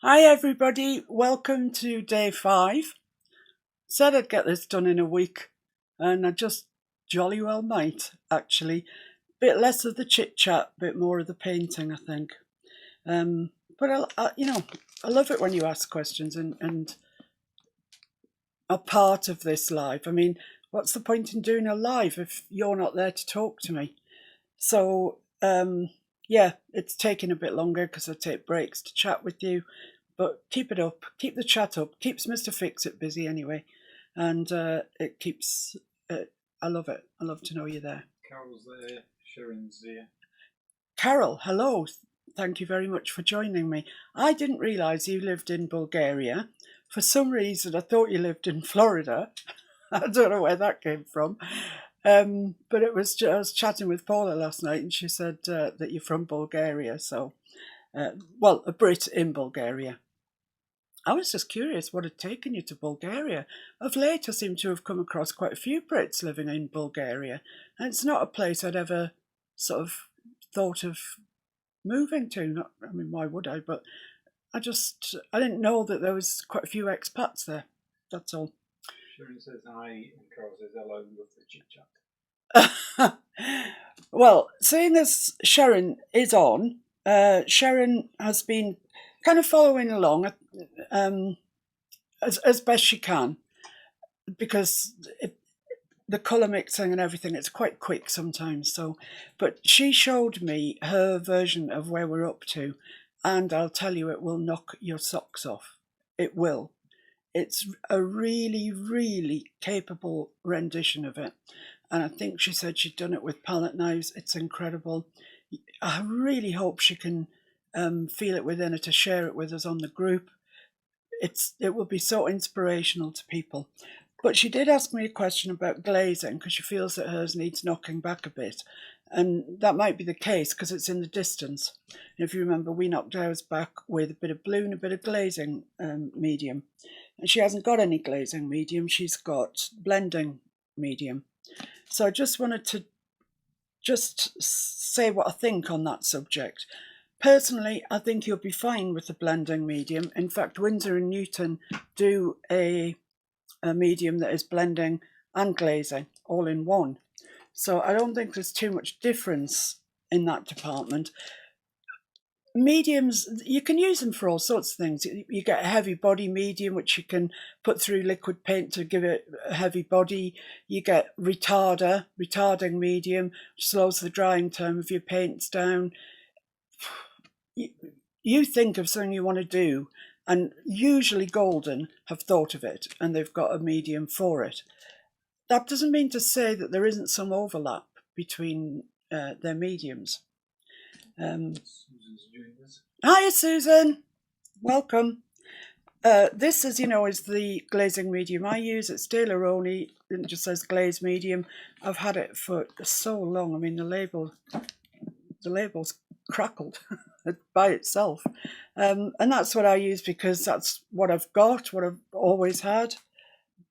Hi everybody, welcome to day 5. Said I'd get this done in a week, and I just jolly well might, actually. Bit less of the chit chat, bit more of the painting, I think. But I love it when you ask questions and are part of this live. I mean, what's the point in doing a live if you're not there to talk to me? So, yeah, it's taking a bit longer because I take breaks to chat with you. But keep it up, keep the chat up, keeps Mr. Fix-It busy anyway. And it keeps, I love it. I love to know you're there. Carol's there, Sharon's there. Carol, hello. Thank you very much for joining me. I didn't realise you lived in Bulgaria. For some reason, I thought you lived in Florida. I don't know where that came from. But I was chatting with Paula last night and she said that you're from Bulgaria. So, a Brit in Bulgaria. I was just curious what had taken you to Bulgaria. Of late, I seem to have come across quite a few Brits living in Bulgaria, and it's not a place I'd ever sort of thought of moving to. I mean, why would I? But I didn't know that there was quite a few expats there. That's all. Sharon says hi, and Carol says hello with the chit chat. Well, seeing as Sharon is on, Sharon has been kind of following along as best she can, because the colour mixing and everything, it's quite quick sometimes. So, but she showed me her version of where we're up to, and I'll tell you, it will knock your socks off. It will. It's a really, really capable rendition of it. And I think she said she'd done it with palette knives. It's incredible. I really hope she can feel it within her to share it with us on the group. It will be so inspirational to people. But she did ask me a question about glazing because she feels that hers needs knocking back a bit. And that might be the case because it's in the distance. And if you remember, we knocked ours back with a bit of blue and a bit of glazing medium. And she hasn't got any glazing medium, she's got blending medium. So I just wanted to just say what I think on that subject. Personally, I think you'll be fine with the blending medium. In fact, Winsor & Newton do a medium that is blending and glazing all in one. So I don't think there's too much difference in that department. Mediums, you can use them for all sorts of things. You get a heavy body medium, which you can put through liquid paint to give it a heavy body. You get retarding medium, which slows the drying time of your paints down. You think of something you want to do, and usually Golden have thought of it and they've got a medium for it. That doesn't mean to say that there isn't some overlap between their mediums. Susan's doing this. Hi, Susan. Welcome. This, as you know, is the glazing medium I use. It's De Laroni. It just says glaze medium. I've had it for so long. I mean, the label's crackled by itself. And that's what I use because that's what I've got, what I've always had.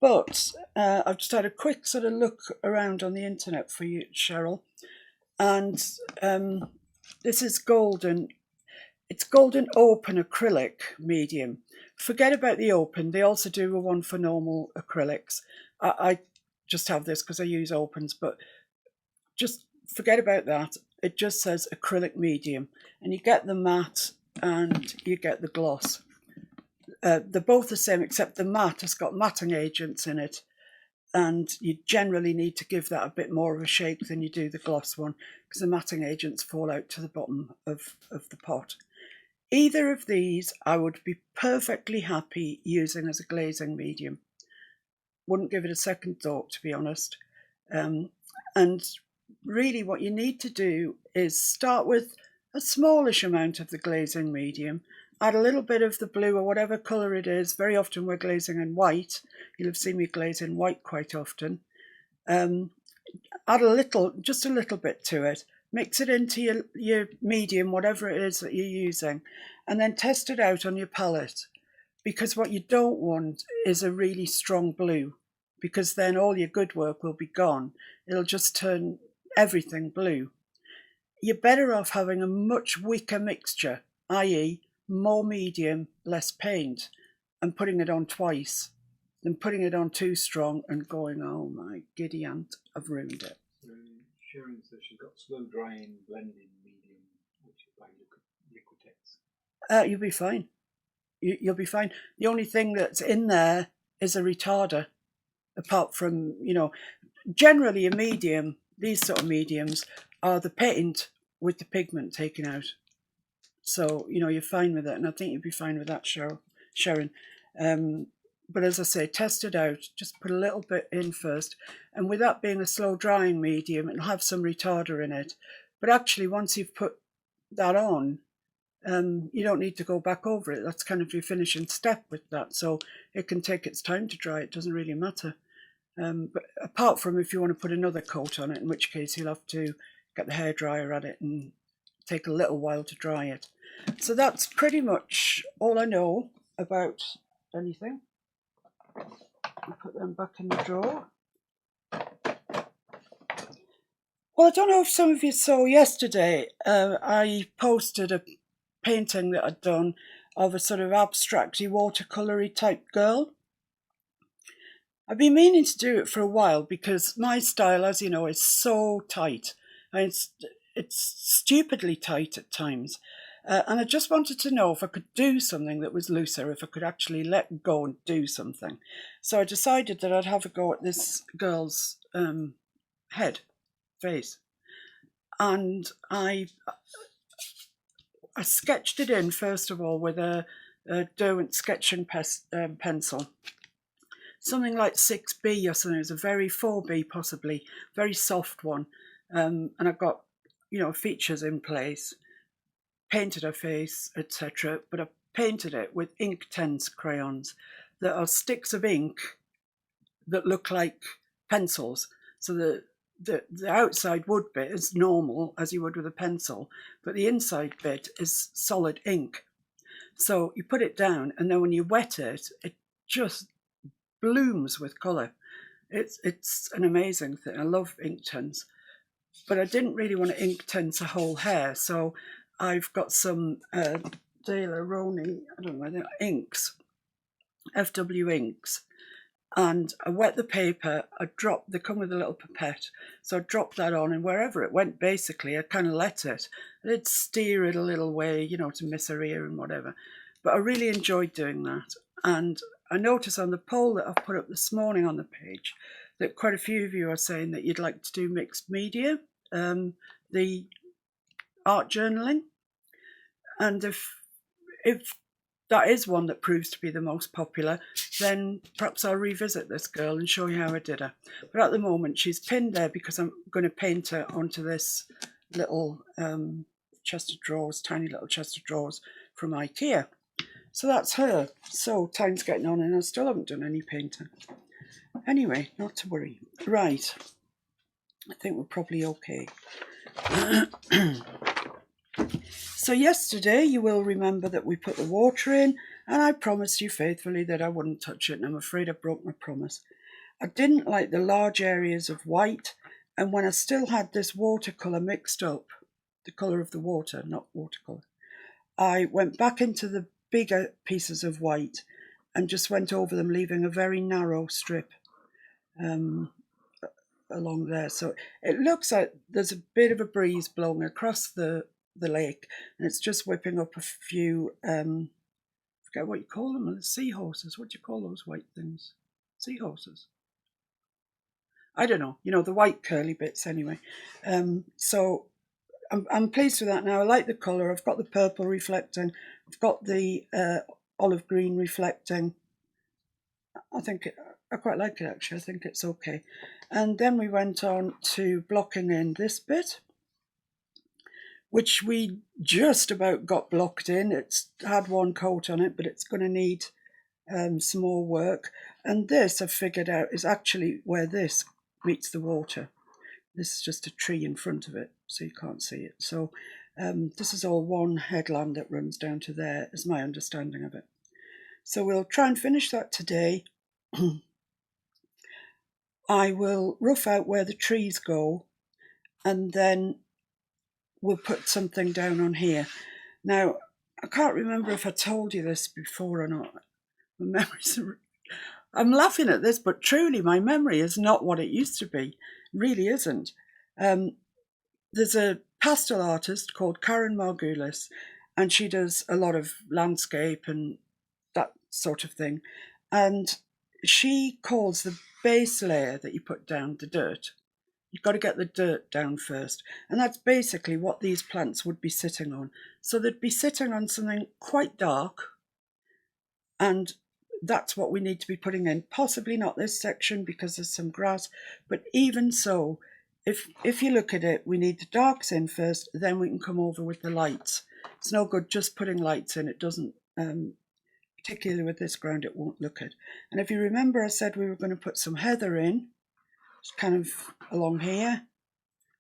But I've just had a quick sort of look around on the internet for you, Cheryl. And this is Golden. It's Golden Open Acrylic Medium. Forget about the open. They also do a one for normal acrylics. I just have this because I use opens, but just forget about that. It just says acrylic medium. And you get the matte and you get the gloss. They're both the same, except the matte has got matting agents in it. And you generally need to give that a bit more of a shake than you do the gloss one, because the matting agents fall out to the bottom of the pot. Either of these I would be perfectly happy using as a glazing medium. Wouldn't give it a second thought, to be honest. And really what you need to do is start with a smallish amount of the glazing medium, add a little bit of the blue or whatever colour it is. Very often we're glazing in white. You'll have seen me glaze in white quite often. Add just a little bit to it. Mix it into your medium, whatever it is that you're using, and then test it out on your palette. Because what you don't want is a really strong blue, because then all your good work will be gone. It'll just turn everything blue. You're better off having a much weaker mixture, i.e. more medium, less paint, and putting it on twice than putting it on too strong and going, oh my giddy aunt, I've ruined it. So Sharon says she's got slow drying blending medium, which is by Liquitex. You'll be fine. You'll be fine. The only thing that's in there is a retarder, apart from, generally a medium, these sort of mediums are the paint with the pigment taken out. So, you're fine with it. And I think you'd be fine with that, Sharon. But as I say, test it out. Just put a little bit in first. And with that being a slow drying medium, it'll have some retarder in it. But actually, once you've put that on, you don't need to go back over it. That's kind of your finishing step with that. So it can take its time to dry. It doesn't really matter. But apart from if you want to put another coat on it, in which case you'll have to get the hairdryer at it and take a little while to dry it. So that's pretty much all I know about anything. I'll put them back in the drawer. Well, I don't know if some of you saw yesterday, I posted a painting that I'd done of a sort of abstracty watercolory type girl. I've been meaning to do it for a while because my style, as you know, is so tight. And it's stupidly tight at times. And I just wanted to know if I could do something that was looser, if I could actually let go and do something. So I decided that I'd have a go at this girl's face. And I sketched it in, first of all, with a Derwent sketching pencil. Something like 6B or something. It was a very 4B possibly, very soft one. And I got, features in place, painted her face, etc. But I painted it with Inktense crayons that are sticks of ink that look like pencils. So the outside wood bit is normal, as you would with a pencil, but the inside bit is solid ink. So you put it down, and then when you wet it, it just blooms with colour. It's an amazing thing. I love Inktense. But I didn't really want to Inktense a whole hair, so I've got some Daler-Rowney, I don't know, inks, FW inks, and I wet the paper. They come with a little pipette, so I dropped that on, and wherever it went, basically, I kind of let it. I did steer it a little way, to miss her ear and whatever, but I really enjoyed doing that. And I noticed on the poll that I've put up this morning on the page that quite a few of you are saying that you'd like to do mixed media, the art journaling. And if that is one that proves to be the most popular, then perhaps I'll revisit this girl and show you how I did her. But at the moment, she's pinned there because I'm going to paint her onto this little chest of drawers, tiny little chest of drawers from IKEA. So that's her. So time's getting on and I still haven't done any painting. Anyway, not to worry. Right. I think we're probably okay. So yesterday, you will remember that we put the water in, and I promised you faithfully that I wouldn't touch it, and I'm afraid I broke my promise. I didn't like the large areas of white, and when I still had this watercolour mixed up, the colour of the water, not watercolour, I went back into the bigger pieces of white and just went over them, leaving a very narrow strip along there. So it looks like there's a bit of a breeze blowing across the lake, and it's just whipping up a few, I forget what you call them, seahorses. What do you call those white things? Seahorses. I don't know, the white curly bits anyway. So I'm pleased with that now. I like the colour. I've got the purple reflecting. I've got the olive green reflecting. I quite like it actually. I think it's okay. And then we went on to blocking in this bit, which we just about got blocked in. It's had one coat on it, but it's going to need some more work. And this, I've figured out, is actually where this meets the water. This is just a tree in front of it, so you can't see it. So this is all one headland that runs down to there, is my understanding of it. So we'll try and finish that today. I will rough out where the trees go, and then we'll put something down on here. Now, I can't remember if I told you this before or not. My memories are, I'm laughing at this, but truly my memory is not what it used to be. It really isn't. There's a pastel artist called Karen Margulis, and she does a lot of landscape and that sort of thing. And she calls the base layer that you put down the dirt. You've got to get the dirt down first. And that's basically what these plants would be sitting on. So they'd be sitting on something quite dark, and that's what we need to be putting in. Possibly not this section because there's some grass, but even so, if you look at it, we need the darks in first, then we can come over with the lights. It's no good just putting lights in. It doesn't, particularly with this ground, it won't look it. And if you remember, I said we were going to put some heather in, it's kind of along here,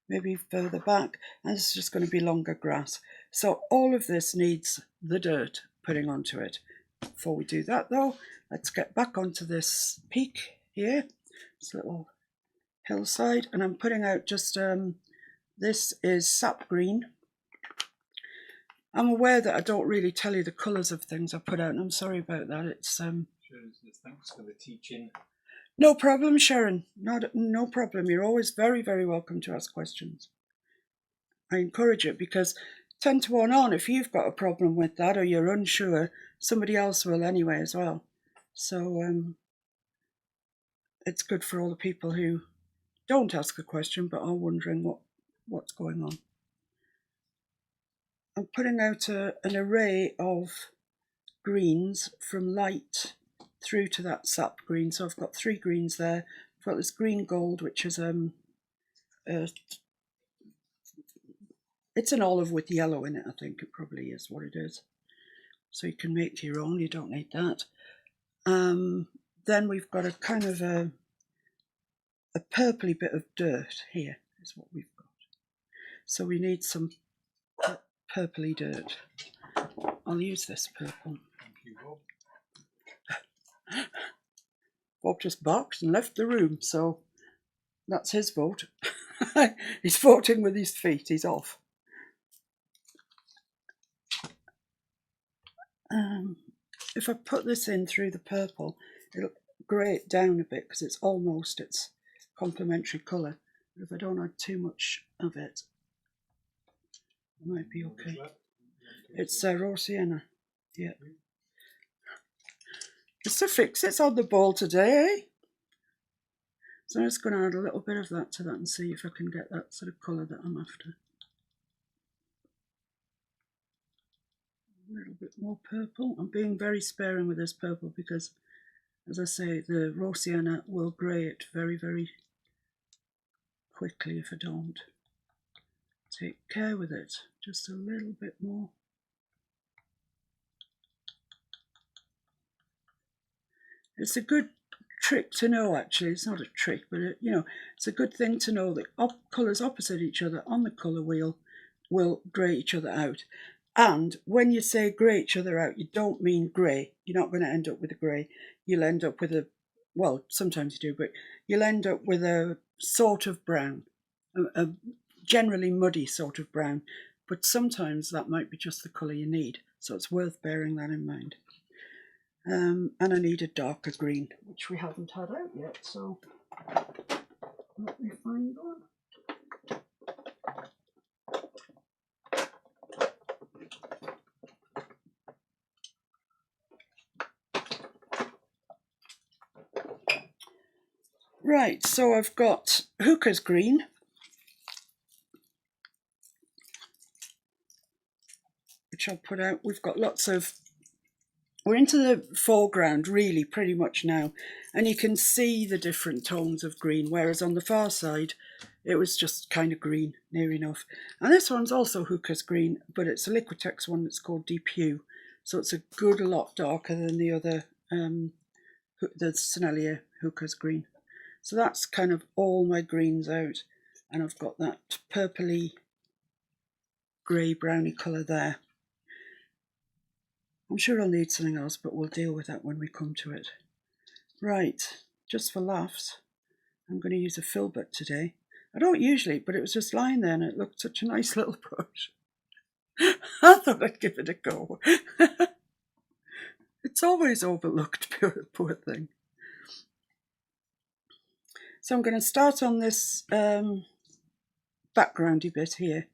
maybe further back, and it's just going to be longer grass. So all of this needs the dirt putting onto it. Before we do that though, let's get back onto this peak here, this little hillside, and I'm putting out just, this is sap green. I'm aware that I don't really tell you the colours of things I put out, and I'm sorry about that. It's Thanks for the teaching. no problem, Sharon. No problem. You're always very, very welcome to ask questions. I encourage it because 10 to 1 on, if you've got a problem with that or you're unsure, somebody else will anyway as well. So it's good for all the people who don't ask a question but are wondering what's going on. I'm putting out an array of greens from light through to that sap green. So I've got 3 greens there. I've got this green gold, which is it's an olive with yellow in it, I think it probably is what it is. So you can make your own, you don't need that. Then we've got a kind of a purpley bit of dirt here is what we've got. So we need some purpley dirt. I'll use this purple. Thank you, Bob. Bob just barked and left the room, so that's his vote. He's voting with his feet, he's off. If I put this in through the purple, it'll grey it down a bit because it's almost its complementary colour. But if I don't add too much of it, it might be okay. It's raw sienna, yeah. Mr. Fix-It's on the ball today, eh? So I'm just going to add a little bit of that to that and see if I can get that sort of colour that I'm after. A little bit more purple. I'm being very sparing with this purple because, as I say, the raw sienna will grey it very, very quickly if I don't take care with it. Just a little bit more. It's a good trick to know, actually. It's not a trick, but it's a good thing to know that colours opposite each other on the colour wheel will grey each other out. And when you say grey each other out, you don't mean grey. You're not going to end up with a grey. You'll end up with well, sometimes you do, but you'll end up with a sort of brown, a generally muddy sort of brown. But sometimes that might be just the colour you need. So it's worth bearing that in mind. And I need a darker green, which we haven't had out yet. So let me find one. Right, so I've got Hooker's green, which I'll put out. We've got lots of, we're into the foreground really pretty much now, and you can see the different tones of green, whereas on the far side it was just kind of green, near enough. And this one's also Hooker's green, but it's a Liquitex one that's called Deep Hue, so it's a good lot darker than the other, the Sennelier Hooker's green. So that's kind of all my greens out, and I've got that purpley grey browny colour there. I'm sure I'll need something else, but we'll deal with that when we come to it. Right, just for laughs, I'm going to use a filbert today. I don't usually, but it was just lying there and it looked such a nice little brush. I thought I'd give it a go. It's always overlooked, poor thing. So I'm going to start on this backgroundy bit here.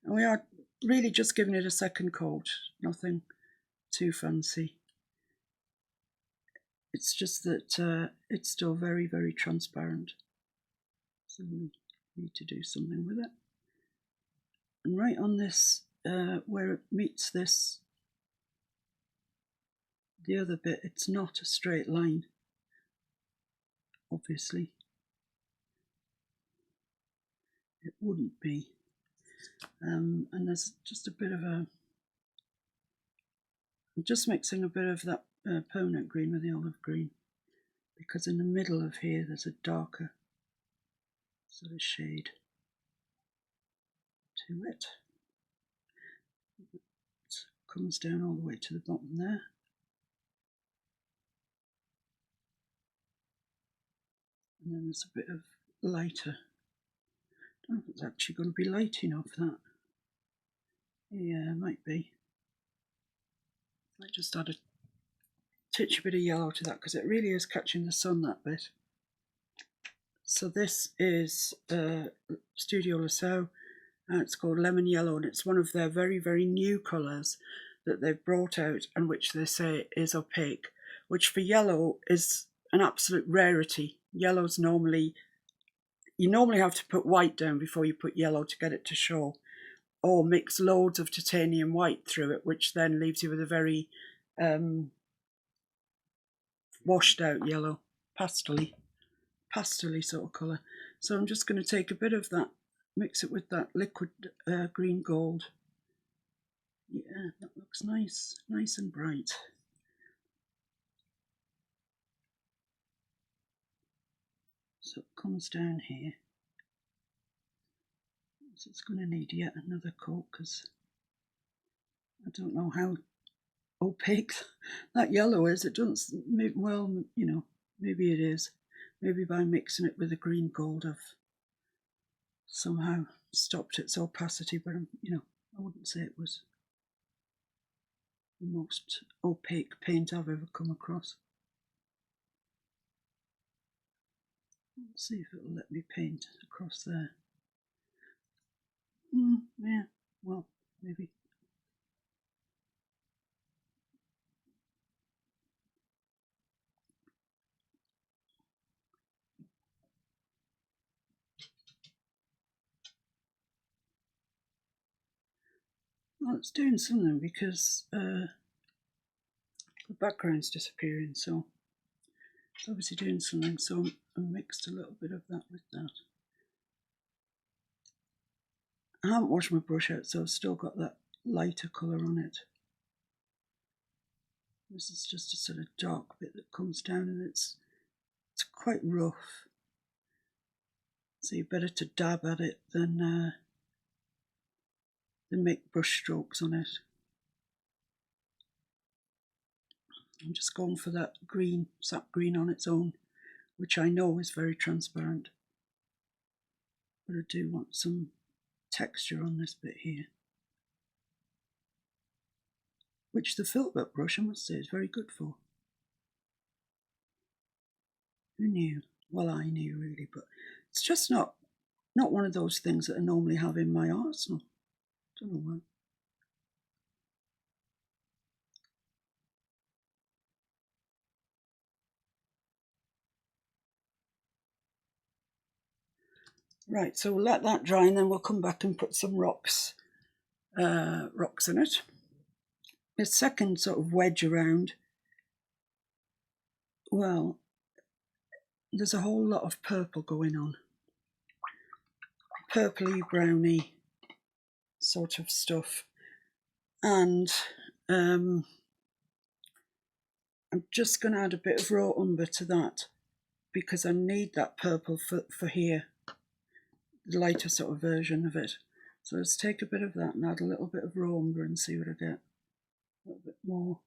And we are really just giving it a second coat, nothing too fancy. It's just that it's still very, very transparent. So we need to do something with it. And right on this, where it meets this, the other bit, it's not a straight line, obviously. It wouldn't be. And there's just a bit of a, I'm just mixing a bit of that permanent green with the olive green, because in the middle of here there's a darker sort of shade to it. It comes down all the way to the bottom there. And then there's a bit of lighter. I don't know if it's actually going to be light enough, that. Yeah, it might be. I might just add a titchy bit of yellow to that, because it really is catching the sun, that bit. So this is Studio Lasau, and it's called Lemon Yellow, and it's one of their very, very new colours that they've brought out, and which they say is opaque, which for yellow is an absolute rarity. Yellow's normally, you normally have to put white down before you put yellow to get it to show, or mix loads of titanium white through it, which then leaves you with a very washed out yellow, pastel-y sort of colour. So I'm just going to take a bit of that, mix it with that liquid green gold. Yeah, that looks nice, nice and bright. So it comes down here. So it's going to need yet another coat, because I don't know how opaque that yellow is. It doesn't, well, you know, maybe it is. Maybe by mixing it with the green gold I've somehow stopped its opacity, but you know, I wouldn't say it was the most opaque paint I've ever come across. Let's see if it'll let me paint across there. Yeah, well, maybe. Well, it's doing something, because the background's disappearing, so it's obviously doing something. So I mixed a little bit of that with that. I haven't washed my brush out, so I've still got that lighter colour on it. This is just a sort of dark bit that comes down, and it's quite rough. So you're better to dab at it than make brush strokes on it. I'm just going for that green, sap green on its own, which I know is very transparent. But I do want some texture on this bit here, which the filbert brush, I must say, is very good for. Who knew? Well, I knew really, but it's just not one of those things that I normally have in my arsenal. Don't know why. Right, so we'll let that dry, and then we'll come back and put some rocks in it. The second sort of wedge around, well, there's a whole lot of purple going on. Purpley, browny sort of stuff. And I'm just going to add a bit of raw umber to that, because I need that purple for here, the lighter sort of version of it. So let's take a bit of that and add a little bit of raw umber and see what I get. A little bit more.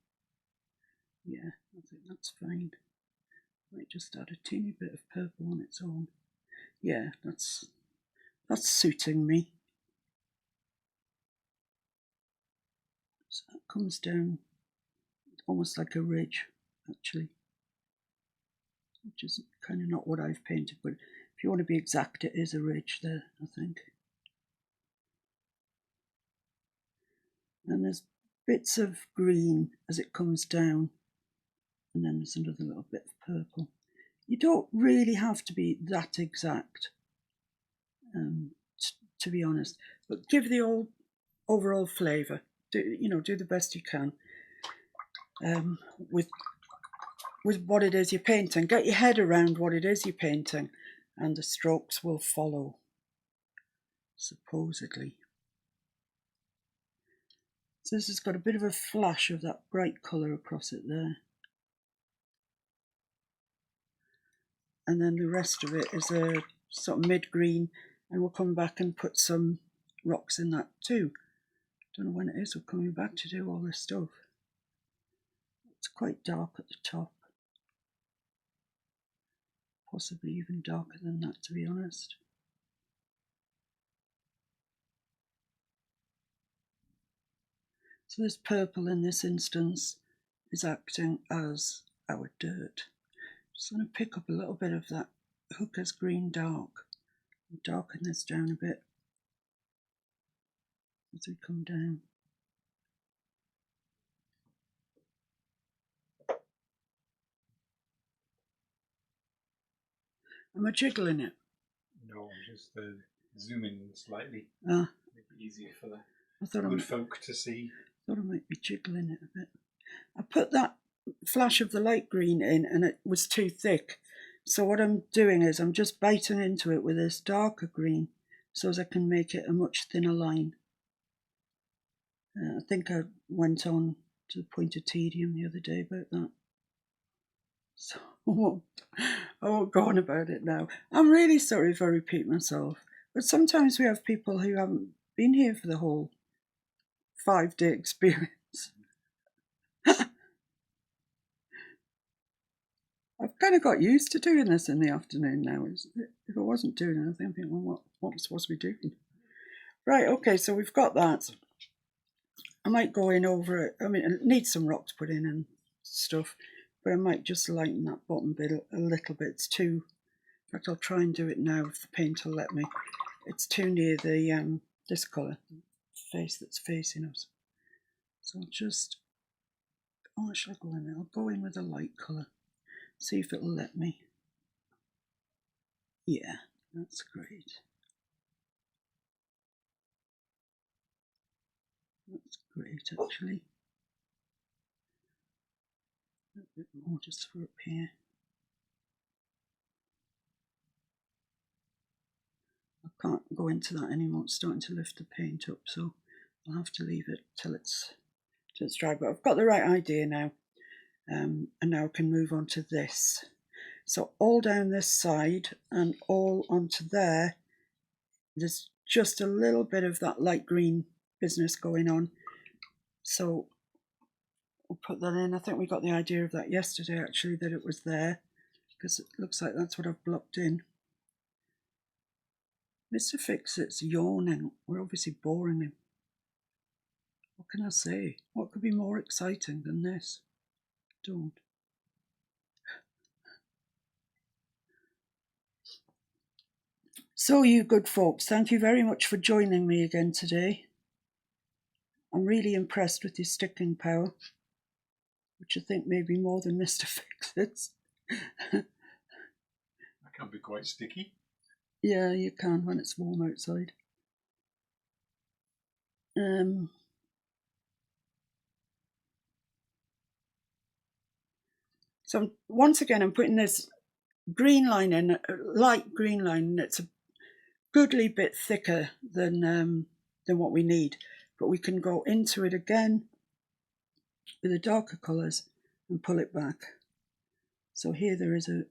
Yeah, I think that's fine. Might just add a teeny bit of purple on its own. Yeah, that's suiting me. So that comes down almost like a ridge, actually, which is kind of not what I've painted, but if you want to be exact, it is a ridge there, I think. And there's bits of green as it comes down, and then there's another little bit of purple. You don't really have to be that exact, to be honest, but give the overall flavour. Do the best you can with what it is you're painting. Get your head around what it is you're painting, and the strokes will follow, supposedly. So this has got a bit of a flash of that bright colour across it there. And then the rest of it is a sort of mid-green, and we'll come back and put some rocks in that too. Don't know when it is we're coming back to do all this stuff. It's quite dark at the top. Possibly even darker than that, to be honest. So this purple in this instance is acting as our dirt. Just going to pick up a little bit of that Hooker's Green Dark and darken this down a bit as we come down. Am I jiggling it? No, just zoom in slightly. Ah, Make it easier for the I thought good folk to see. I thought I might be jiggling it a bit. I put that flash of the light green in and it was too thick. So what I'm doing is I'm just biting into it with this darker green so as I can make it a much thinner line. I think I went on to the point of tedium the other day about that. So I won't go on about it now. I'm really sorry if I repeat myself, but sometimes we have people who haven't been here for the whole 5-day experience. I've kind of got used to doing this in the afternoon now. If I wasn't doing anything, I'd think, well, what am I supposed to be doing? Right, okay, so we've got that. I might go in over it. I mean, it needs some rocks put in and stuff, but I might just lighten that bottom bit a little bit. It's too, in fact, I'll try and do it now if the paint will let me. It's too near the this colour, face that's facing us. So I'll just, what shall I go in there? I'll go in with a light colour. See if it'll let me. Yeah, that's great. That's great, actually. A bit more just for up here. I can't go into that anymore. It's starting to lift the paint up, so I'll have to leave it till it's dry. But I've got the right idea now, and now I can move on to this. So all down this side and all onto there, there's just a little bit of that light green business going on. So we'll put that in. I think we got the idea of that yesterday, actually, that it was there, because it looks like that's what I've blocked in. Mr. Fix-It's yawning. We're obviously boring him. What can I say? What could be more exciting than this? Don't. So you good folks, thank you very much for joining me again today. I'm really impressed with your sticking power, which I think may be more than Mr. Fix-It's. That can be quite sticky. Yeah, you can when it's warm outside. So once again, I'm putting this green line in, a light green line, and it's a goodly bit thicker than what we need. But we can go into it again with the darker colours and pull it back. So here there is a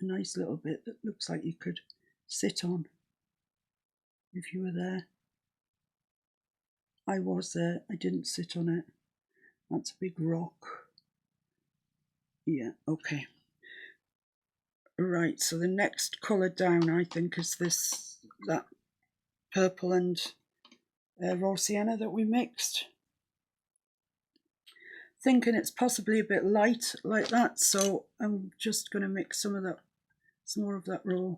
nice little bit that looks like you could sit on if you were there. I was there, I didn't sit on it. That's a big rock. Yeah, okay. Right, so the next colour down, I think, is that purple and raw sienna that we mixed. thinking it's possibly a bit light like that, so I'm just going to mix some more of that raw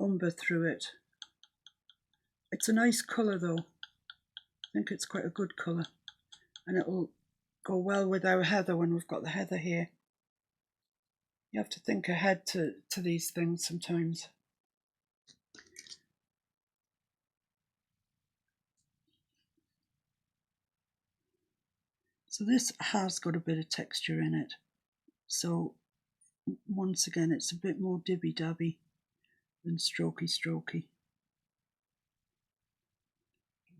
umber through it. It's a nice colour though. I think it's quite a good colour, and it'll go well with our heather when we've got the heather here. You have to think ahead to these things sometimes. So this has got a bit of texture in it. So once again, it's a bit more dibby-dabby than strokey-strokey.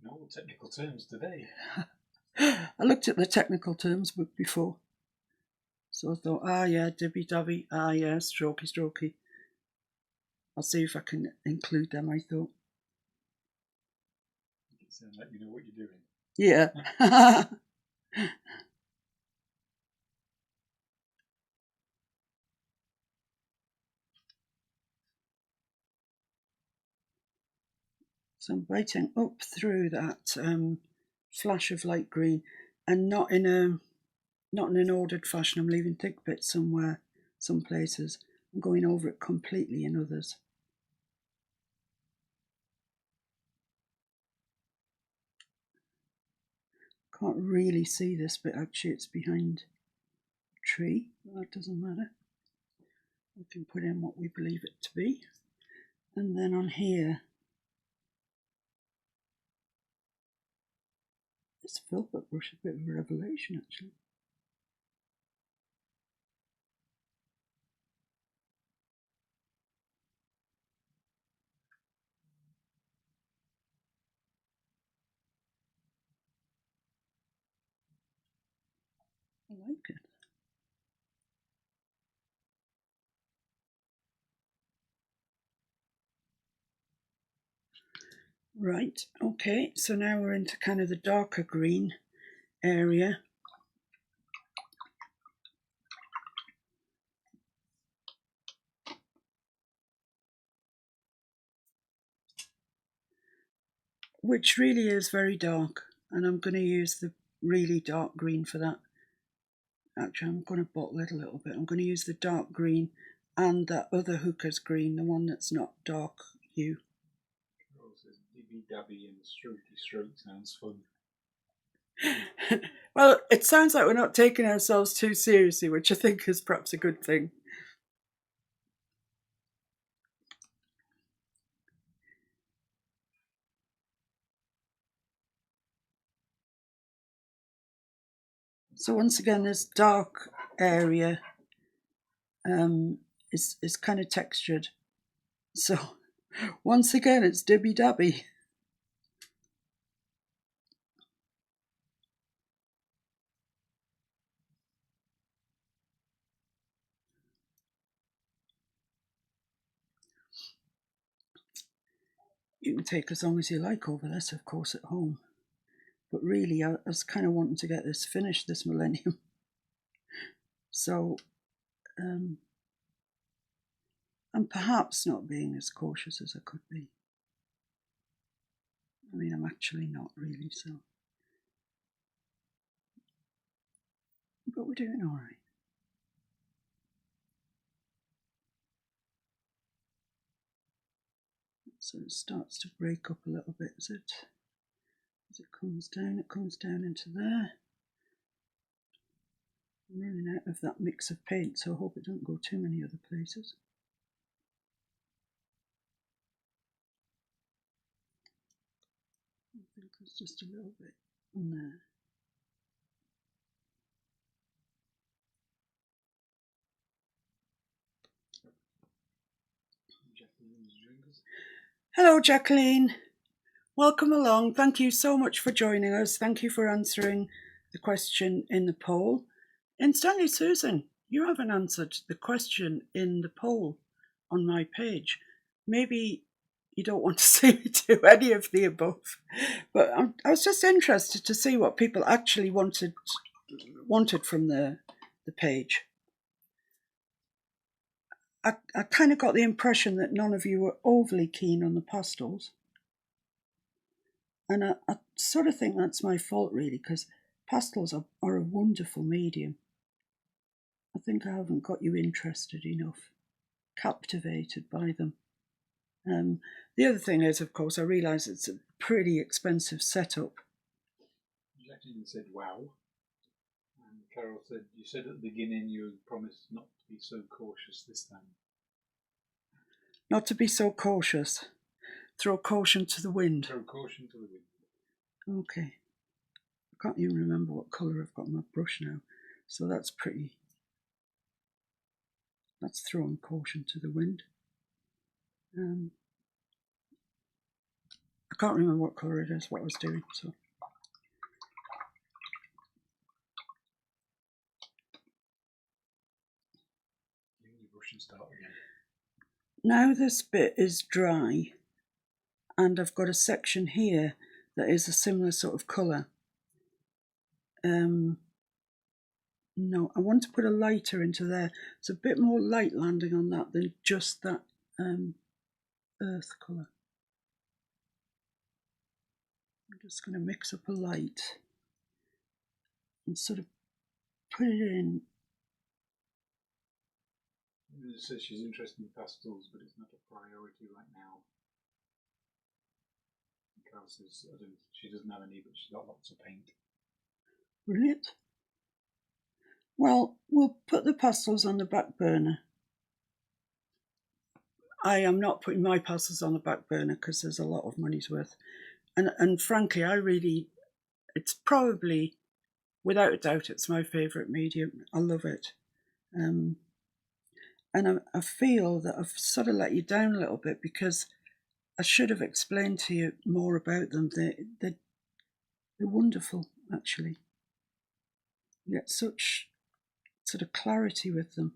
All the technical terms today. I looked at the technical terms before. So I thought, yeah, dibby-dabby, yeah, strokey-strokey. I'll see if I can include them, I thought. It sounds like you know what you're doing. Yeah. So I'm biting up through that flash of light green, and not in an ordered fashion. I'm leaving thick bits somewhere, some places. I'm going over it completely in others. Can't really see this bit, actually it's behind a tree, but that doesn't matter. We can put in what we believe it to be. And then on here, this filbert brush is a bit of a revelation actually. I like it. Right, okay, so now we're into kind of the darker green area. Which really is very dark, and I'm going to use the really dark green for that. Actually, I'm going to bottle it a little bit. I'm going to use the dark green and that other hooker's green, the one that's not dark hue. Dibby dabby and strokey stroke sounds fun. Well, it sounds like we're not taking ourselves too seriously, which I think is perhaps a good thing. So once again, this dark area is kind of textured. So once again, it's dibby dabby. You can take as long as you like over this, of course, at home. But really, I was kind of wanting to get this finished this millennium. So, I'm perhaps not being as cautious as I could be. I mean, I'm actually not really, so. But we're doing all right. So it starts to break up a little bit as it comes down into there. I'm running out of that mix of paint, so I hope it doesn't go too many other places. I think there's just a little bit on there. Hello, Jacqueline. Welcome along. Thank you so much for joining us. Thank you for answering the question in the poll. Incidentally, Susan, you haven't answered the question in the poll on my page. Maybe you don't want to see me do any of the above, but I was just interested to see what people actually wanted from the page. I kind of got the impression that none of you were overly keen on the pastels. And I sort of think that's my fault, really, because pastels are a wonderful medium. I think I haven't got you interested enough, captivated by them. The other thing is, of course, I realise it's a pretty expensive setup. Jacqueline said, wow. And Carol said, you said at the beginning you promised not to be so cautious this time. Not to be so cautious. Throw caution to the wind. Throw caution to the wind. Okay. I can't even remember what colour I've got on my brush now. So that's pretty. That's throwing caution to the wind. I can't remember what colour it is, what I was doing. So Your brush and start again. now this bit is dry, and I've got a section here that is a similar sort of colour. No, I want to put a lighter into there. It's a bit more light landing on that than just that earth colour. I'm just going to mix up a light and sort of put it in. It says she's interested in pastels, but it's not a priority right now. And Carol says she doesn't have any, but she's got lots of paint. Brilliant. Well, we'll put the pastels on the back burner. I am not putting my pastels on the back burner because there's a lot of money's worth. And frankly, it's probably, without a doubt, it's my favourite medium. I love it. And I feel that I've sort of let you down a little bit because I should have explained to you more about them. They're wonderful, actually. You get such sort of clarity with them.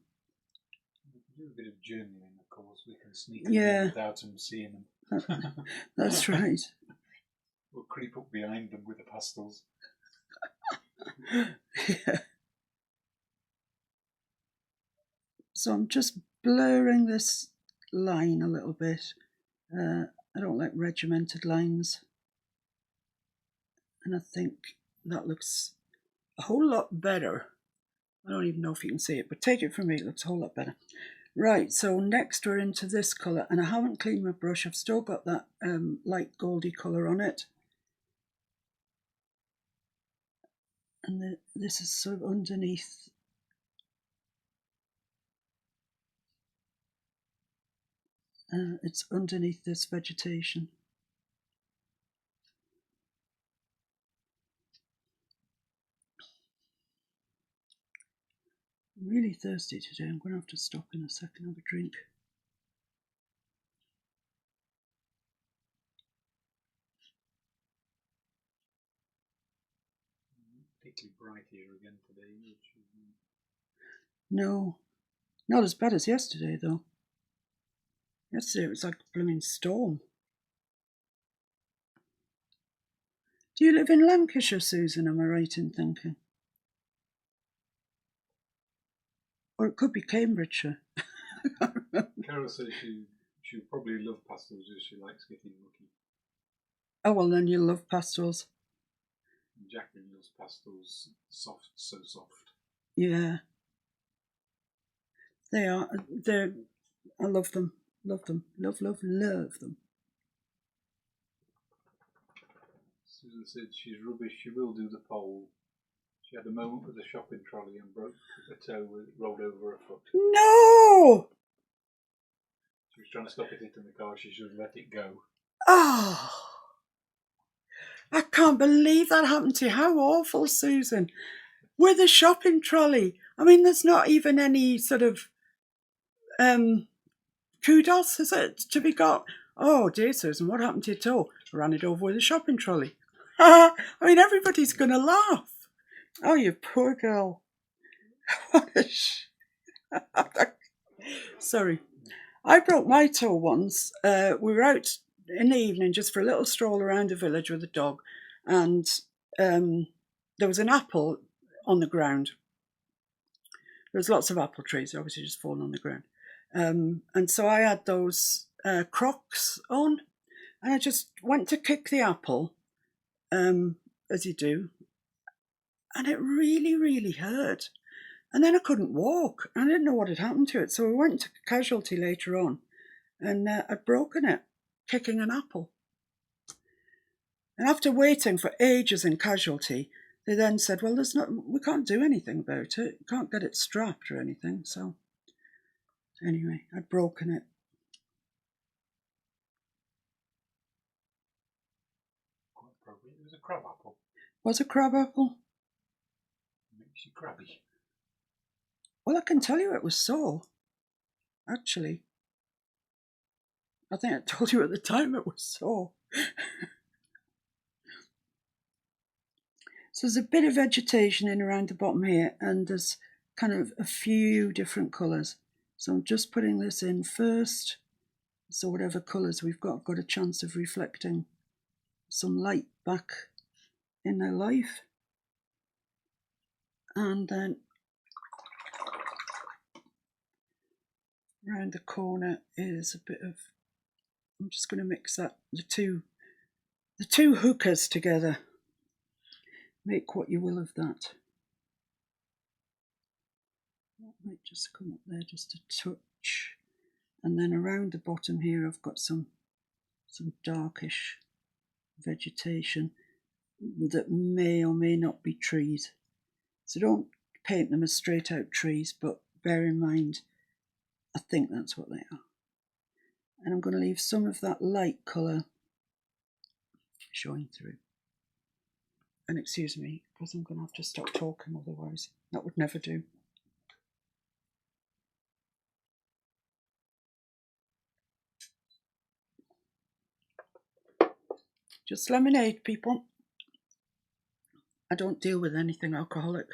We can do a bit of journaling, of course. We can sneak Yeah. in without them seeing them. That's right. We'll creep up behind them with the pastels. Yeah. So I'm just blurring this line a little bit. I don't like regimented lines. And I think that looks a whole lot better. I don't even know if you can see it, but take it from me, it looks a whole lot better. Right, so next we're into this colour, and I haven't cleaned my brush. I've still got that light goldy colour on it. And this is sort of underneath. It's underneath this vegetation. I'm really thirsty today. I'm going to have to stop in a second and have a drink. Particularly bright here again today. No, not as bad as yesterday though. Yesterday it was like a blooming storm. Do you live in Lancashire, Susan? Am I right in thinking? Or it could be Cambridgeshire. Carol says she'll probably love pastels as she likes getting mucky. Oh well, then you'll love pastels. And Jacqueline loves pastels, soft, so soft. Yeah. They are. I love them. Love them. Love them. Susan said she's rubbish. She will do the poll. She had a moment with the shopping trolley and broke a toe with it rolled over her foot. No! She was trying to stop it hitting the car. She should have let it go. Oh! I can't believe that happened to you. How awful, Susan. With a shopping trolley. I mean, there's not even any sort of kudos, is it, to be got? Oh dear, Susan, what happened to your toe? I ran it over with a shopping trolley. I mean, everybody's going to laugh. Oh, you poor girl. What a Sorry. I broke my toe once. We were out in the evening just for a little stroll around the village with the dog, and there was an apple on the ground. There was lots of apple trees, obviously just fallen on the ground. And so I had those Crocs on, and I just went to kick the apple, as you do, and it really, really hurt. And then I couldn't walk. I didn't know what had happened to it. So I went to casualty later on, and I'd broken it, kicking an apple. And after waiting for ages in casualty, they then said, well, we can't do anything about it. You can't get it strapped or anything. So anyway, I'd broken it. Quite appropriate. It was a crab apple. Was a crab apple? Makes you crabby. Well, I can tell you it was sore, actually. I think I told you at the time it was sore. So there's a bit of vegetation in around the bottom here, and there's kind of a few different colours. So I'm just putting this in first. So whatever colours we've got a chance of reflecting some light back in their life. And then around the corner is a bit of, I'm just going to mix that, the two hookahs together. Make what you will of that. That might just come up there just a touch. And then around the bottom here I've got some darkish vegetation that may or may not be trees. So don't paint them as straight out trees, but bear in mind, I think that's what they are. And I'm going to leave some of that light colour showing through. And excuse me, because I'm going to have to stop talking, otherwise that would never do. Just lemonade, people. I don't deal with anything alcoholic.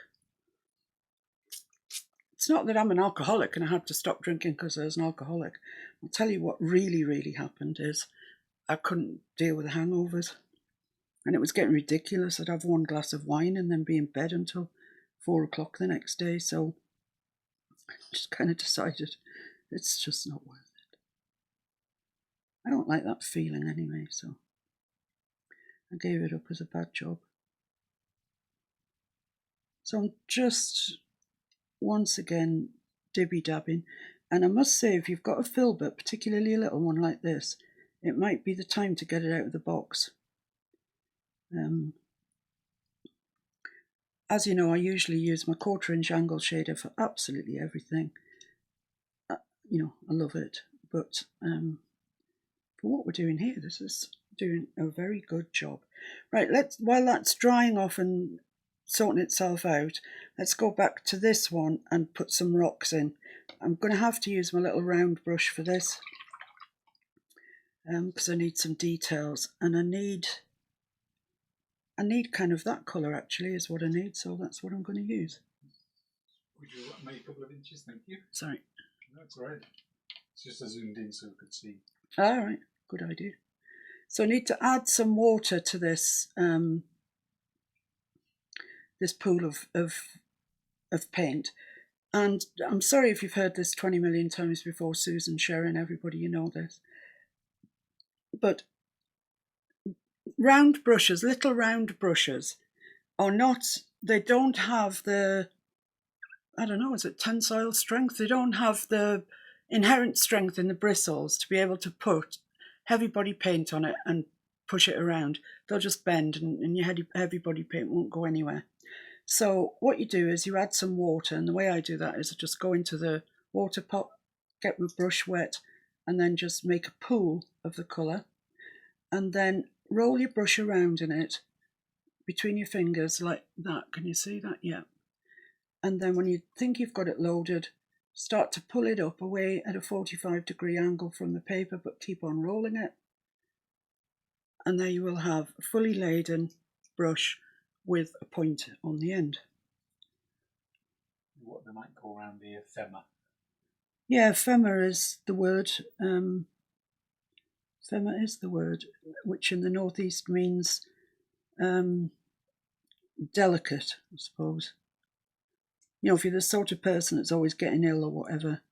It's not that I'm an alcoholic and I had to stop drinking because I was an alcoholic. I'll tell you what really, really happened is I couldn't deal with the hangovers. And it was getting ridiculous. I'd have one glass of wine and then be in bed until 4 o'clock the next day. So I just kind of decided it's just not worth it. I don't like that feeling anyway, so I gave it up as a bad job. So I'm just once again dibby-dabbing. And I must say, if you've got a filbert, particularly a little one like this, it might be the time to get it out of the box. As you know, I usually use my 1/4" angle shader for absolutely everything. You know, I love it. But for what we're doing here, this is doing a very good job. Right, while that's drying off and sorting itself out, let's go back to this one and put some rocks in. I'm going to have to use my little round brush for this because I need some details, and I need kind of that colour actually is what I need, so that's what I'm going to use. Would you make a couple of inches? Thank you. Sorry. That's all right. It's just I zoomed in so we could see. All right, good idea. So I need to add some water to this this pool of paint. And I'm sorry if you've heard this 20 million times before, Susan, Sharon, everybody, you know this. But round brushes, little round brushes, are not, they don't have the, I don't know, is it tensile strength? They don't have the inherent strength in the bristles to be able to put heavy body paint on it and push it around. They'll just bend and your heavy body paint won't go anywhere. So what you do is you add some water, and the way I do that is I just go into the water pot, get my brush wet, and then just make a pool of the colour, and then roll your brush around in it between your fingers like that. Can you see that? Yeah. And then when you think you've got it loaded, start to pull it up away at a 45-degree angle from the paper, but keep on rolling it. And there you will have a fully laden brush with a point on the end. What they might call around here femmer. Yeah, femmer is the word. Femmer is the word, which in the northeast means delicate, I suppose. You know, if you're the sort of person that's always getting ill or whatever,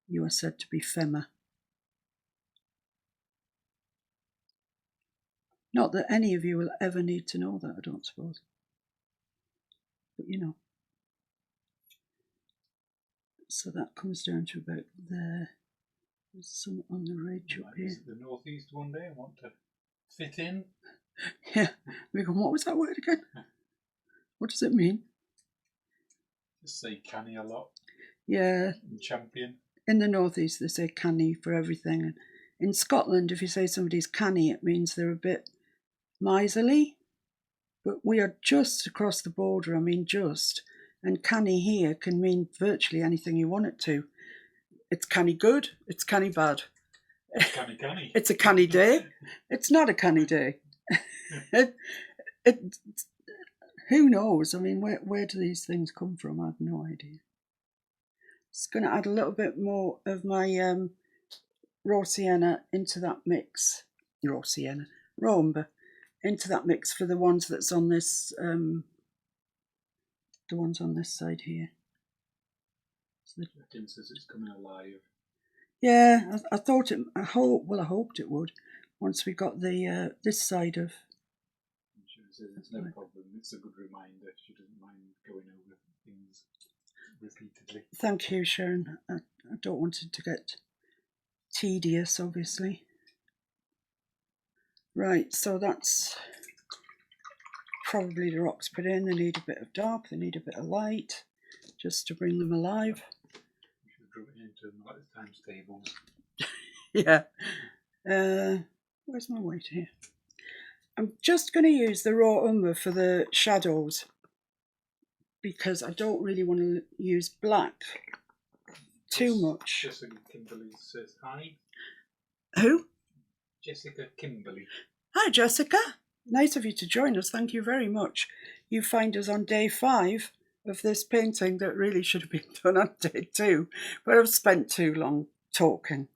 you are said to be femmer. Not that any of you will ever need to know that, I don't suppose. but you know. So that comes down to about there. There's some on the ridge up here. The northeast one day and want to fit in. Yeah, we go, what was that word again? What does it mean? Just say canny a lot. Yeah. And champion. In the northeast they say canny for everything. And in Scotland, if you say somebody's canny, it means they're a bit miserly. But we are just across the border, I mean just. And canny here can mean virtually anything you want it to. It's canny good, it's canny bad. Canny canny. It's a canny day. It's not a canny day. Who knows? I mean, where do these things come from? I have no idea. Just going to add a little bit more of my raw sienna into that mix. Raw umber into that mix for the ones that's on this, the ones on this side here. So Jacqueline says it's coming alive. yeah, I thought it. I hoped it would. Once we got the this side of. She says it's no problem. It's a good reminder. She doesn't mind going over things repeatedly. Thank you, Sharon. I don't want it to get tedious, obviously. Right, so that's probably the rocks put in. They need a bit of dark, they need a bit of light, just to bring them alive. We should drop it into them like the times tables. Yeah. Where's my weight here? I'm just going to use the raw umber for the shadows because I don't really want to use black too much. Jessica Kimberly says hi. Who? Jessica Kimberly. Hi, Jessica. Nice of you to join us. Thank you very much. You find us on day 5 of this painting that really should have been done on day 2, but I've spent too long talking.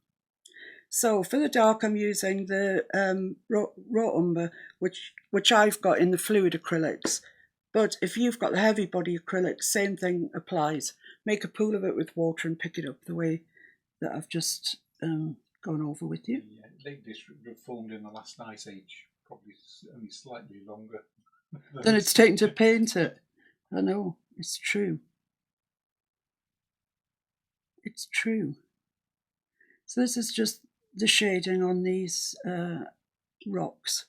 So for the dark, I'm using the raw umber, which I've got in the fluid acrylics. But if you've got the heavy body acrylics, same thing applies. Make a pool of it with water and pick it up the way that I've just gone over with you. The Lake District formed in the last ice age, probably only slightly longer than it's taken to paint it. I know, it's true. It's true. So this is just the shading on these rocks.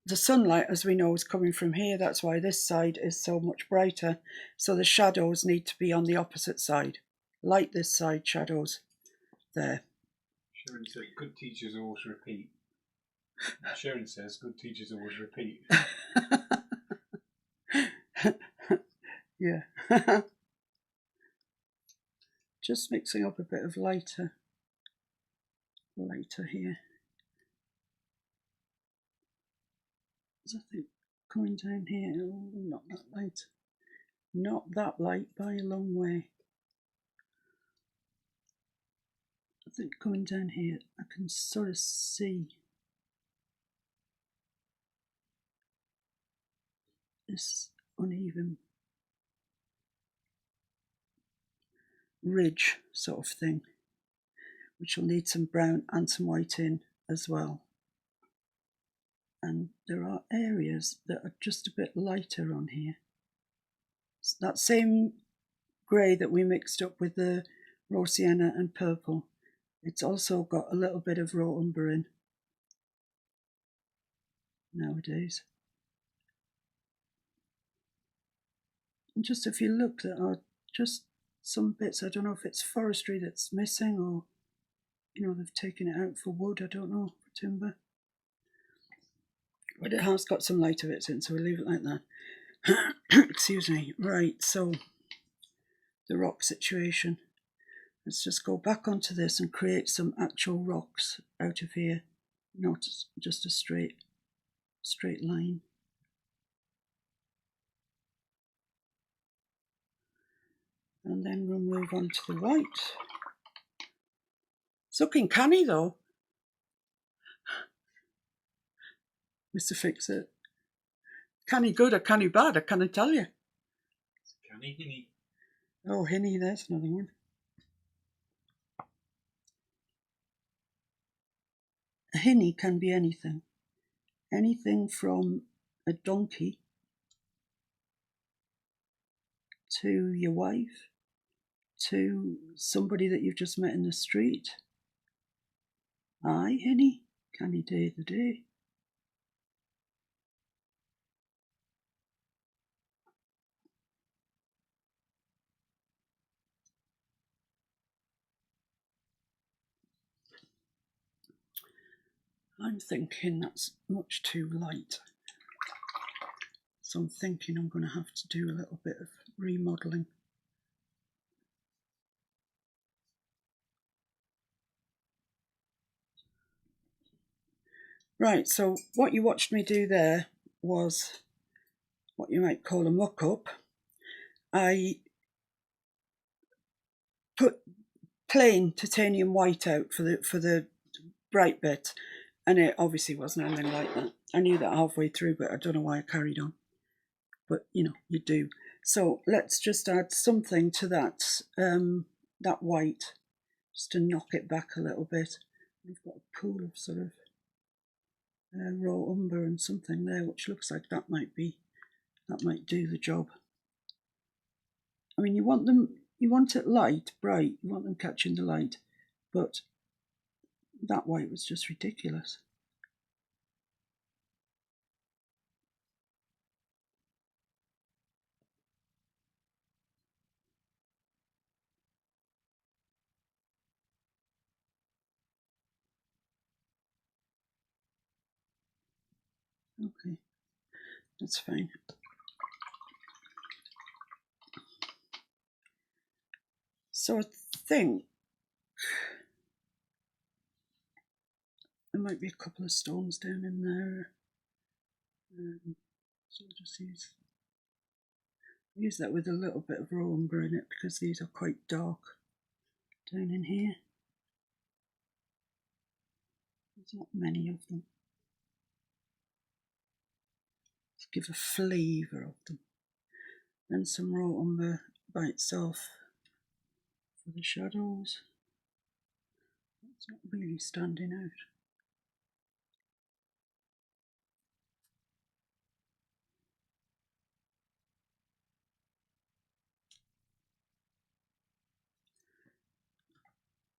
The sunlight, as we know, is coming from here. That's why this side is so much brighter. So the shadows need to be on the opposite side. Light this side, shadows there. Sharon said, good teachers always repeat. Sharon says, good teachers always repeat. Yeah. Just mixing up a bit of lighter here. I think coming down here, oh, not that light. Not that light by a long way. I think coming down here, I can sort of see this uneven ridge sort of thing, which will need some brown and some white in as well. And there are areas that are just a bit lighter on here. It's that same grey that we mixed up with the raw sienna and purple. It's also got a little bit of raw umber in nowadays. And just if you look, there are just some bits. I don't know if it's forestry that's missing or, you know, they've taken it out for wood. I don't know, for timber. But it has got some lighter bits in, so we'll leave it like that. Excuse me. Right, so the rock situation. Let's just go back onto this and create some actual rocks out of here, not just a straight line. And then we'll move on to the white. It's looking canny though. Mr. Fix-It. Canny good or canny bad, I can't tell you. It's canny hinny. Oh, hinny, there's another one. A hinny can be anything. Anything from a donkey to your wife, to somebody that you've just met in the street. Aye, Henny, canny day the day. I'm thinking that's much too light. So I'm thinking I'm going to have to do a little bit of remodelling. Right, so what you watched me do there was what you might call a muck-up. I put plain titanium white out for the bright bit, and it obviously wasn't anything like that. I knew that halfway through, but I don't know why I carried on. But you know, you do. So let's just add something to that that white, just to knock it back a little bit. We've got a pool of sort of raw umber and something there, which looks like that might do the job. I mean, you want it light, bright, you want them catching the light, but that white was just ridiculous. Okay, that's fine. So I think there might be a couple of stones down in there. So I'll just use that with a little bit of raw umber in it, because these are quite dark down in here. There's not many of them. Let's give a flavour of them. Then some raw umber by itself for the shadows. It's not really standing out.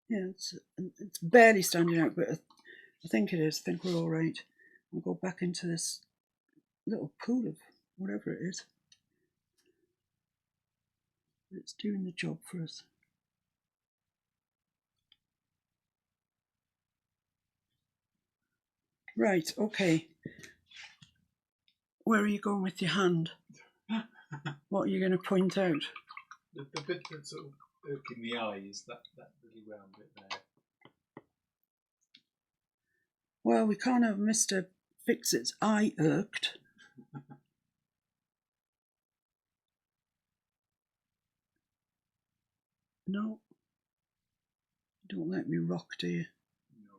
Yeah, it's barely standing out, but I think it is. I think we're all right. I'll go back into this little pool of whatever it is. It's doing the job for us. Right, okay. Where are you going with your hand? What are you going to point out? The bit that's sort of irking the eye is that really round bit there. Well, we can't have Mr. Fix-It's eye irked. No. Don't let me rock, do you? No.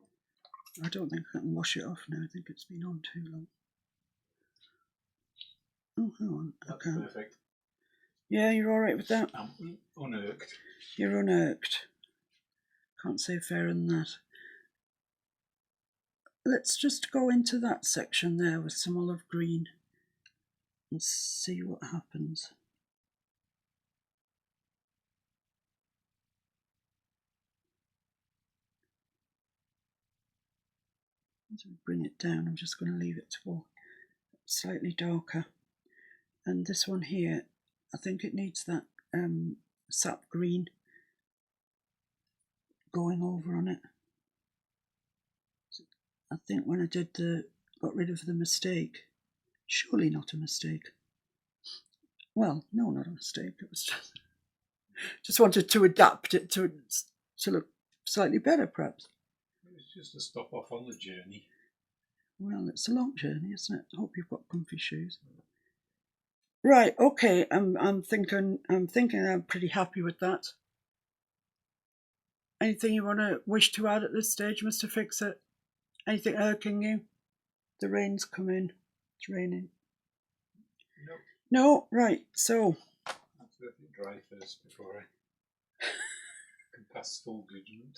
I don't think I can wash it off now. I think it's been on too long. Oh, hang on. That's I can't. Perfect. Yeah, you're all right with that? I'm unirked. You're unirked. Can't say fairer than that. Let's just go into that section there with some olive green and see what happens. As we bring it down, I'm just going to leave it to go slightly darker. And this one here, I think it needs that sap green going over on it. I think when I got rid of the mistake, surely not a mistake. Well, no, not a mistake. It was just wanted to adapt it to look slightly better, perhaps. It's just a stop off on the journey. Well, it's a long journey, isn't it? I hope you've got comfy shoes. Right, okay. I'm thinking I'm pretty happy with that. Anything you want to wish to add at this stage, Mr. Fix-It? Anything irking you? The rain's come in. It's raining. No, right. So I'll let it dry first before I can pass full judgment.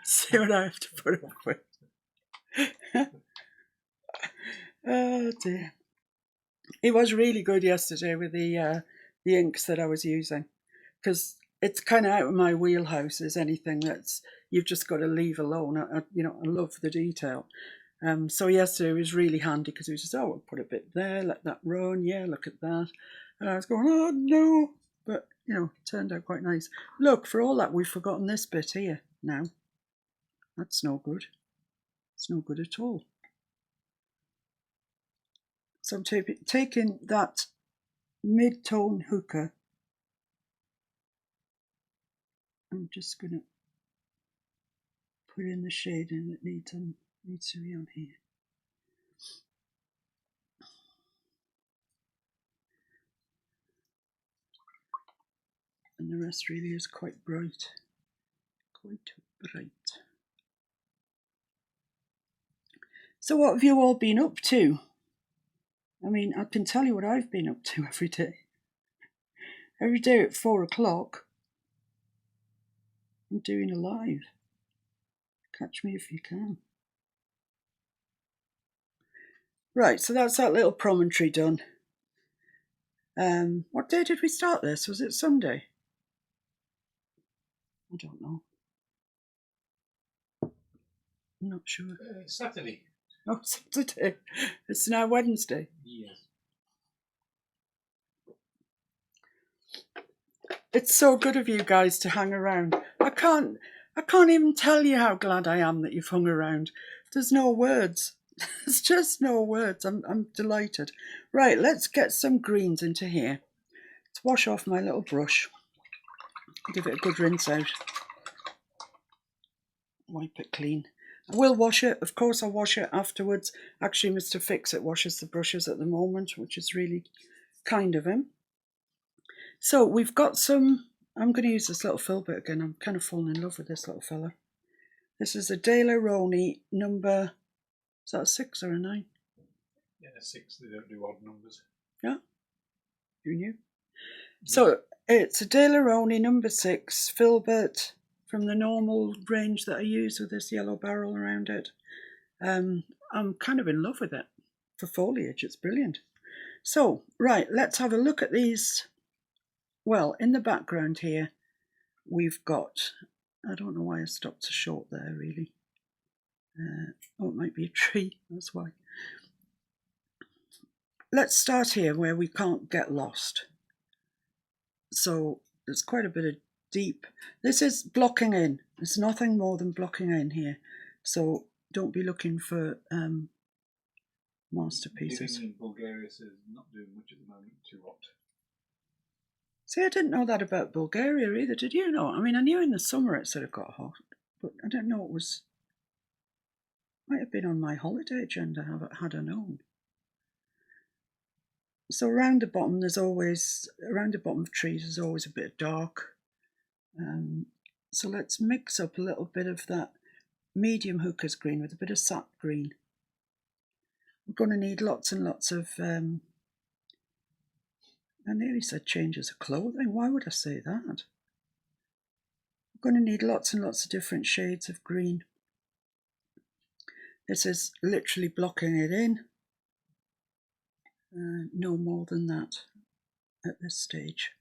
See what I have to put up with. Oh dear. It was really good yesterday with the the inks that I was using, because it's kind of out of my wheelhouse. Is anything that's you've just got to leave alone. I love the detail. So yesterday was really handy because it was just, oh, we'll put a bit there, let that run. Yeah, look at that. And I was going, oh no, but it turned out quite nice. Look, for all that, we've forgotten this bit here now. That's no good. It's no good at all. So I'm taking that mid-tone hooker. I'm just going to put in the shading that needs to be on here. And the rest really is quite bright. Quite bright. So what have you all been up to? I mean, I can tell you what I've been up to every day. Every day at 4 o'clock, I'm doing a live. Catch me if you can. Right, so that's that little promontory done. What day did we start this? Was it Sunday? I don't know. I'm not sure. Saturday. Oh, Saturday. It's now Wednesday. Yes. It's so good of you guys to hang around. I can't even tell you how glad I am that you've hung around. There's no words. There's just no words. I'm delighted. Right, let's get some greens into here. Let's wash off my little brush. Give it a good rinse out. Wipe it clean. I will wash it. Of course, I'll wash it afterwards. Actually, Mr. Fix-It washes the brushes at the moment, which is really kind of him. So we've got some, I'm going to use this little filbert again. I'm kind of falling in love with this little fella. This is a De La Roni number, is that a 6 or a 9? Yeah, 6, they don't do odd numbers. Yeah? Who knew? So it's a De La Roni number 6 filbert from the normal range that I use with this yellow barrel around it. I'm kind of in love with it for foliage. It's brilliant. So, right, let's have a look at these. Well, in the background here, we've got, I don't know why I stopped so short there, really. Oh, it might be a tree, that's why. Let's start here where we can't get lost. So there's quite a bit of deep. This is blocking in. It's nothing more than blocking in here. So don't be looking for masterpieces. Living in Bulgaria says not doing much at the moment, too hot. See, I didn't know that about Bulgaria either. Did you know? I mean, I knew in the summer it sort of got hot, but I don't know it was. Might have been on my holiday agenda, had I known. So around the bottom, around the bottom of trees, there's always a bit of dark. So let's mix up a little bit of that medium hooker's green with a bit of sap green. We're going to need lots and lots of, I nearly said changes of clothing. Why would I say that? We're going to need lots and lots of different shades of green. This is literally blocking it in. No more than that at this stage.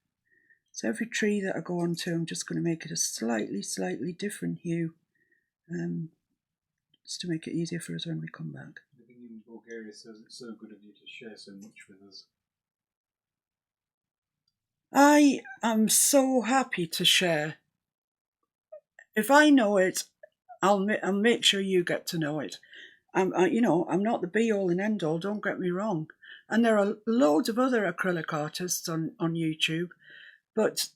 So every tree that I go onto, I'm just going to make it a slightly different hue, just to make it easier for us when we come back. Living in Bulgaria says it's so good of you to share so much with us. I am so happy to share. If I know it, I'll make sure you get to know it. I'm not the be-all and end-all, don't get me wrong. And there are loads of other acrylic artists on YouTube, but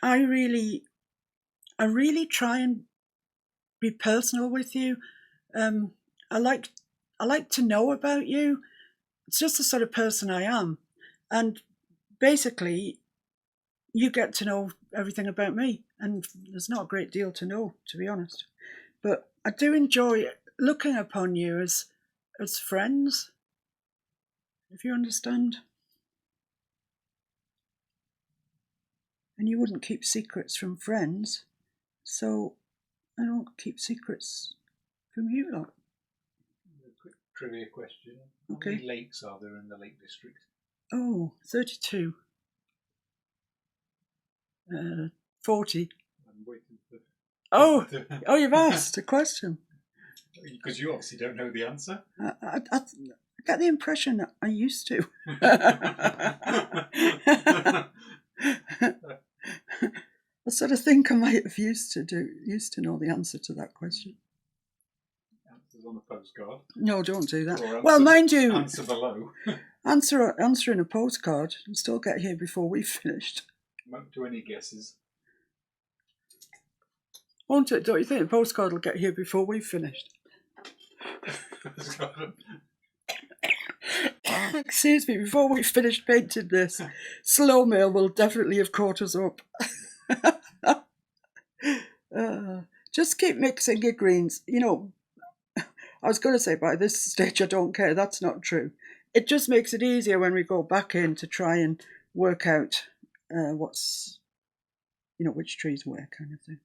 I really try and be personal with you. I like to know about you. It's just the sort of person I am. And basically, you get to know everything about me. And there's not a great deal to know, to be honest. But I do enjoy looking upon you as friends, if you understand. And you wouldn't keep secrets from friends, so I don't keep secrets from you lot. A quick trivia question. Okay. How many lakes are there in the Lake District? Oh, 32. 40. I'm waiting for. Oh, you've asked a question. Because you obviously don't know the answer. I get the impression that I used to. I sort of think I might have used to know the answer to that question. Answers on a postcard. No, don't do that. Or Well, mind you, answer below. answering a postcard and still get here before we've finished. Won't do any guesses. Won't it? Don't you think the postcard will get here before we've finished? Excuse me, before we've finished painting this, slow mail will definitely have caught us up. Just keep mixing your greens. You know, I was going to say by this stage I don't care. That's not true. It just makes it easier when we go back in to try and work out what's, which trees where, kind of thing.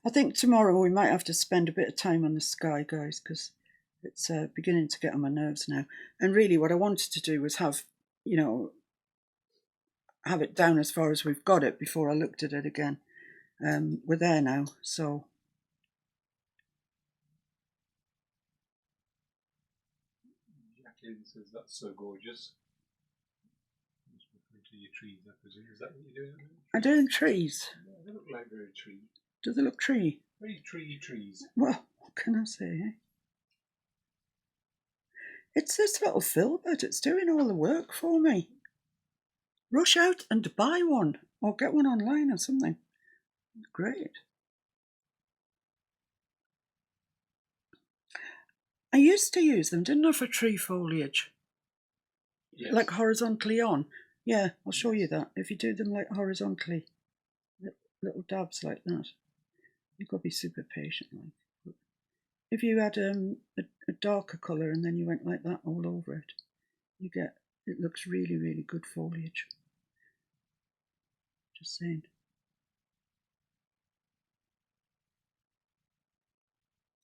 I think tomorrow we might have to spend a bit of time on the sky, guys, because it's beginning to get on my nerves now. And really what I wanted to do was have it down as far as we've got it before I looked at it again. We're there now, so... Jacqueline says that's so gorgeous. Just referring to your trees, I presume. Is that what you're doing? I'm doing trees. Yeah, they look like very tree. Do they look tree? Very treey trees. Well, what can I say, eh? It's this little filbert. It's doing all the work for me. Rush out and buy one, or get one online or something. Great. I used to use them, didn't I, for tree foliage? Yes. Like horizontally on. Yeah, I'll show you that. If you do them like horizontally, little dabs like that, you've got to be super patient. Like, if you had a darker colour and then you went like that all over it, it looks really, really good foliage. Just saying.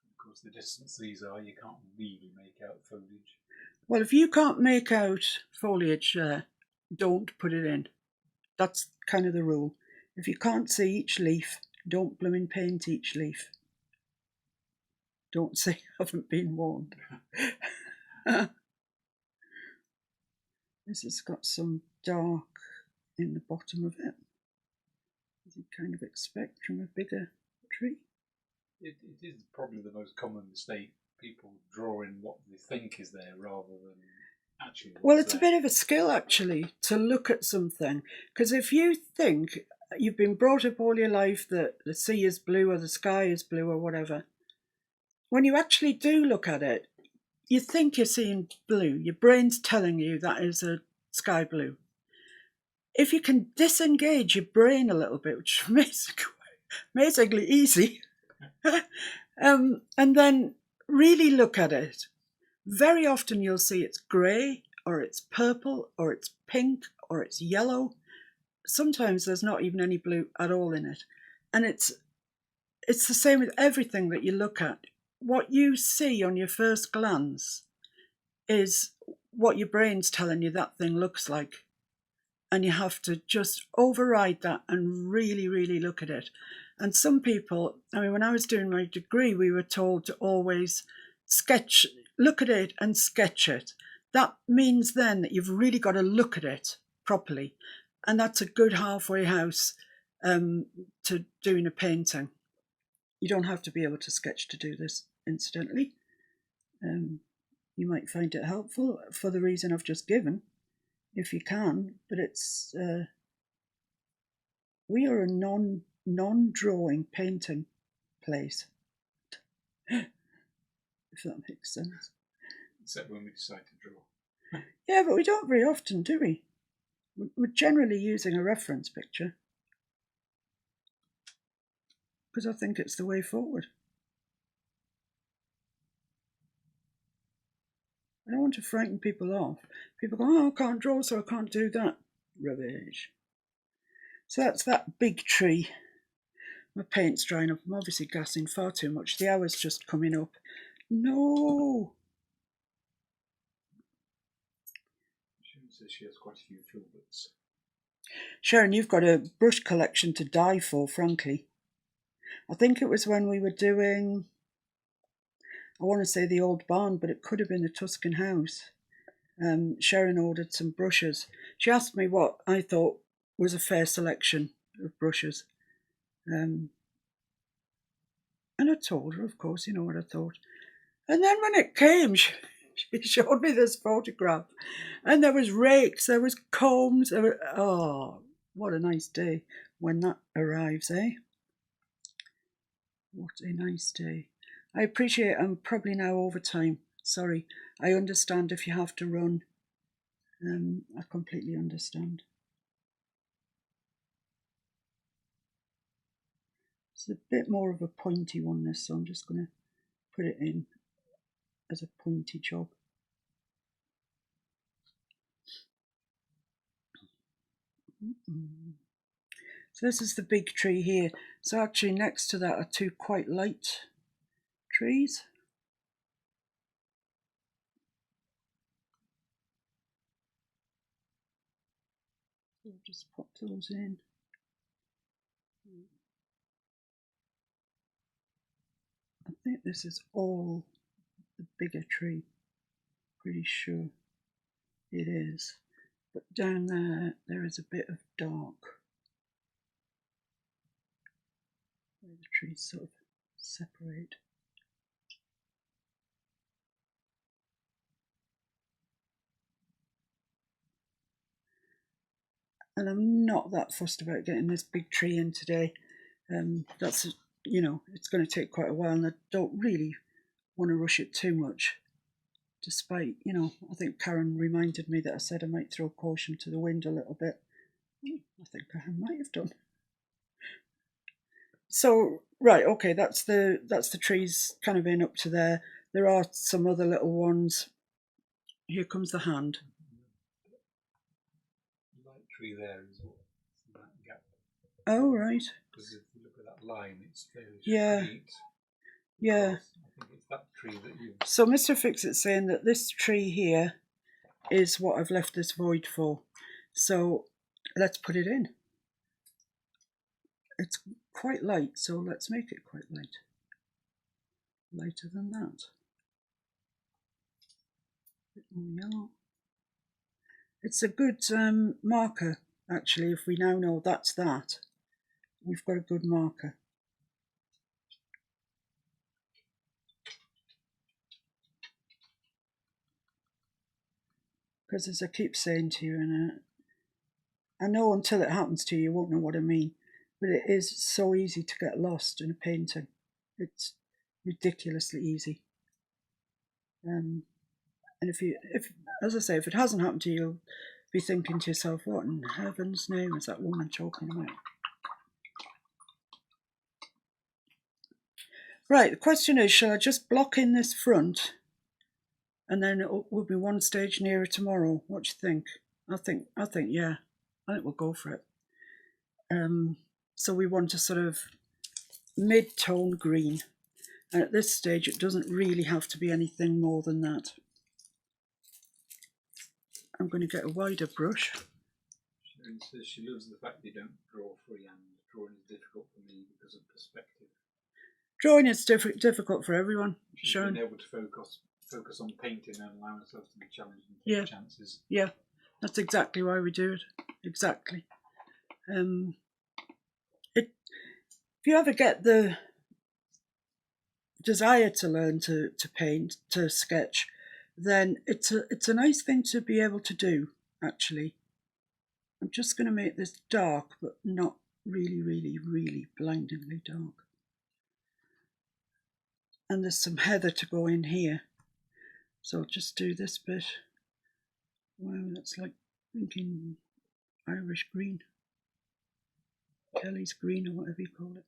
Of course, the distance these are, you can't really make out foliage. Well, if you can't make out foliage, don't put it in. That's kind of the rule. If you can't see each leaf, don't blooming paint each leaf. Don't say I haven't been warned. This has got some dark in the bottom of it, as you'd kind of expect from a bigger tree. It is probably the most common mistake, people drawing what they think is there rather than actually what's Well, it's there. a bit of a skill, actually, to look at something. Because if you think you've been brought up all your life that the sea is blue or the sky is blue or whatever, when you actually do look at it, you think you're seeing blue. Your brain's telling you that is a sky blue. If you can disengage your brain a little bit, which is amazingly easy, and then really look at it, very often you'll see it's grey or it's purple or it's pink or it's yellow. Sometimes there's not even any blue at all in it. And it's the same with everything that you look at. What you see on your first glance is what your brain's telling you that thing looks like. And you have to just override that and really, really look at it. And some people, when I was doing my degree, we were told to always look at it and sketch it. That means then that you've really got to look at it properly. And that's a good halfway house to doing a painting. You don't have to be able to sketch to do this, incidentally. You might find it helpful for the reason I've just given, if you can, but it's we are a non-drawing painting place, if that makes sense. Except when we decide to draw. Yeah, but we don't very often, do we? We're generally using a reference picture because I think it's the way forward. I don't want to frighten people off. People go, oh, I can't draw, so I can't do that. Rubbish. So that's that big tree. My paint's drying up. I'm obviously gassing far too much. The hour's just coming up. No. She says she has quite a few filberts. Sharon, you've got a brush collection to die for, frankly. I think it was when we were doing, I want to say the old barn, but it could have been the Tuscan house. Sharon ordered some brushes. She asked me what I thought was a fair selection of brushes. And I told her, of course, you know what I thought. And then when it came, she showed me this photograph. And there was rakes, there was combs. Oh, what a nice day when that arrives, eh? What a nice day. I appreciate I'm probably now over time. Sorry. I understand if you have to run. I completely understand. It's a bit more of a pointy one, this, so I'm just going to put it in as a pointy job. So this is the big tree here. So actually next to that are two quite light trees. So I'll just pop those in. I think this is all the bigger tree. Pretty sure it is. But down there is a bit of dark where the trees sort of separate. And I'm not that fussed about getting this big tree in today. That's, you know, it's going to take quite a while, and I don't really want to rush it too much. Despite, you know, I think Karen reminded me that I said I might throw caution to the wind a little bit. I think I might have done. So right, okay, that's the trees kind of in up to there. There are some other little ones. Here comes the hand. The light tree there is what that gap. Oh right. Because if you look at that line, it's fairly straight. Yeah. I think it's that tree that you. So Mr. Fixit's saying that this tree here is what I've left this void for. So let's put it in. It's quite light, so let's make it quite light. Lighter than that. A bit more yellow. It's a good marker, actually, if we now know that's that. We've got a good marker. Because as I keep saying to you, and I know until it happens to you, you won't know what I mean, but it is so easy to get lost in a painting. It's ridiculously easy. And if as I say, if it hasn't happened to you, you'll be thinking to yourself, what in heaven's name is that woman talking about? Right, the question is, shall I just block in this front and then it will be one stage nearer tomorrow? What do you think? I think, yeah, I think we'll go for it. So we want a sort of mid-tone green. And at this stage, it doesn't really have to be anything more than that. I'm going to get a wider brush. Sharon says she loves the fact you don't draw freehand. Drawing is difficult for me because of perspective. Drawing is difficult for everyone. She's Sharon. been able to focus on painting and allow herself to be challenged and take chances. Yeah, that's exactly why we do it. Exactly. If you ever get the desire to learn to paint, to sketch, then it's a nice thing to be able to do, actually. I'm just going to make this dark, but not really, really, really blindingly dark. And there's some heather to go in here. So I'll just do this bit. Wow, that's like thinking Irish green. Kelly's green, or whatever you call it.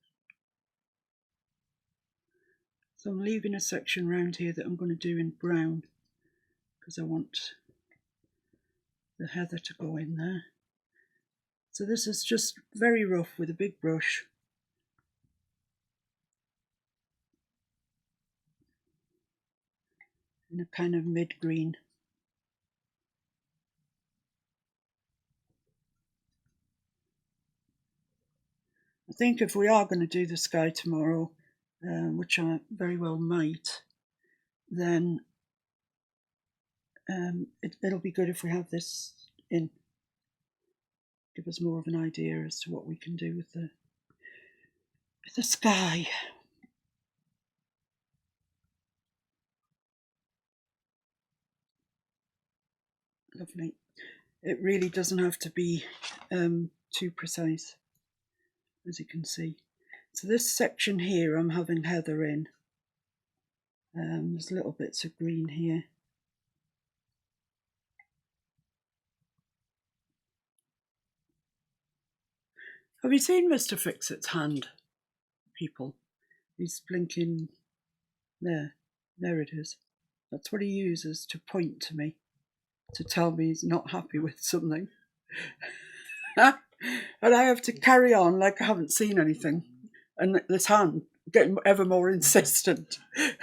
So I'm leaving a section around here that I'm going to do in brown because I want the heather to go in there. So this is just very rough with a big brush. In a kind of mid-green. think if we are going to do the sky tomorrow, which I very well might, then it'll be good if we have this in. Give us more of an idea as to what we can do with the sky. Lovely. It really doesn't have to be too precise, as you can see. So this section here, I'm having heather in. There's little bits of green here. Have you seen Mr. Fix-It's hand, people? He's blinking there. There it is. That's what he uses to point to me, to tell me he's not happy with something. And I have to carry on like I haven't seen anything. And this hand getting ever more insistent. Very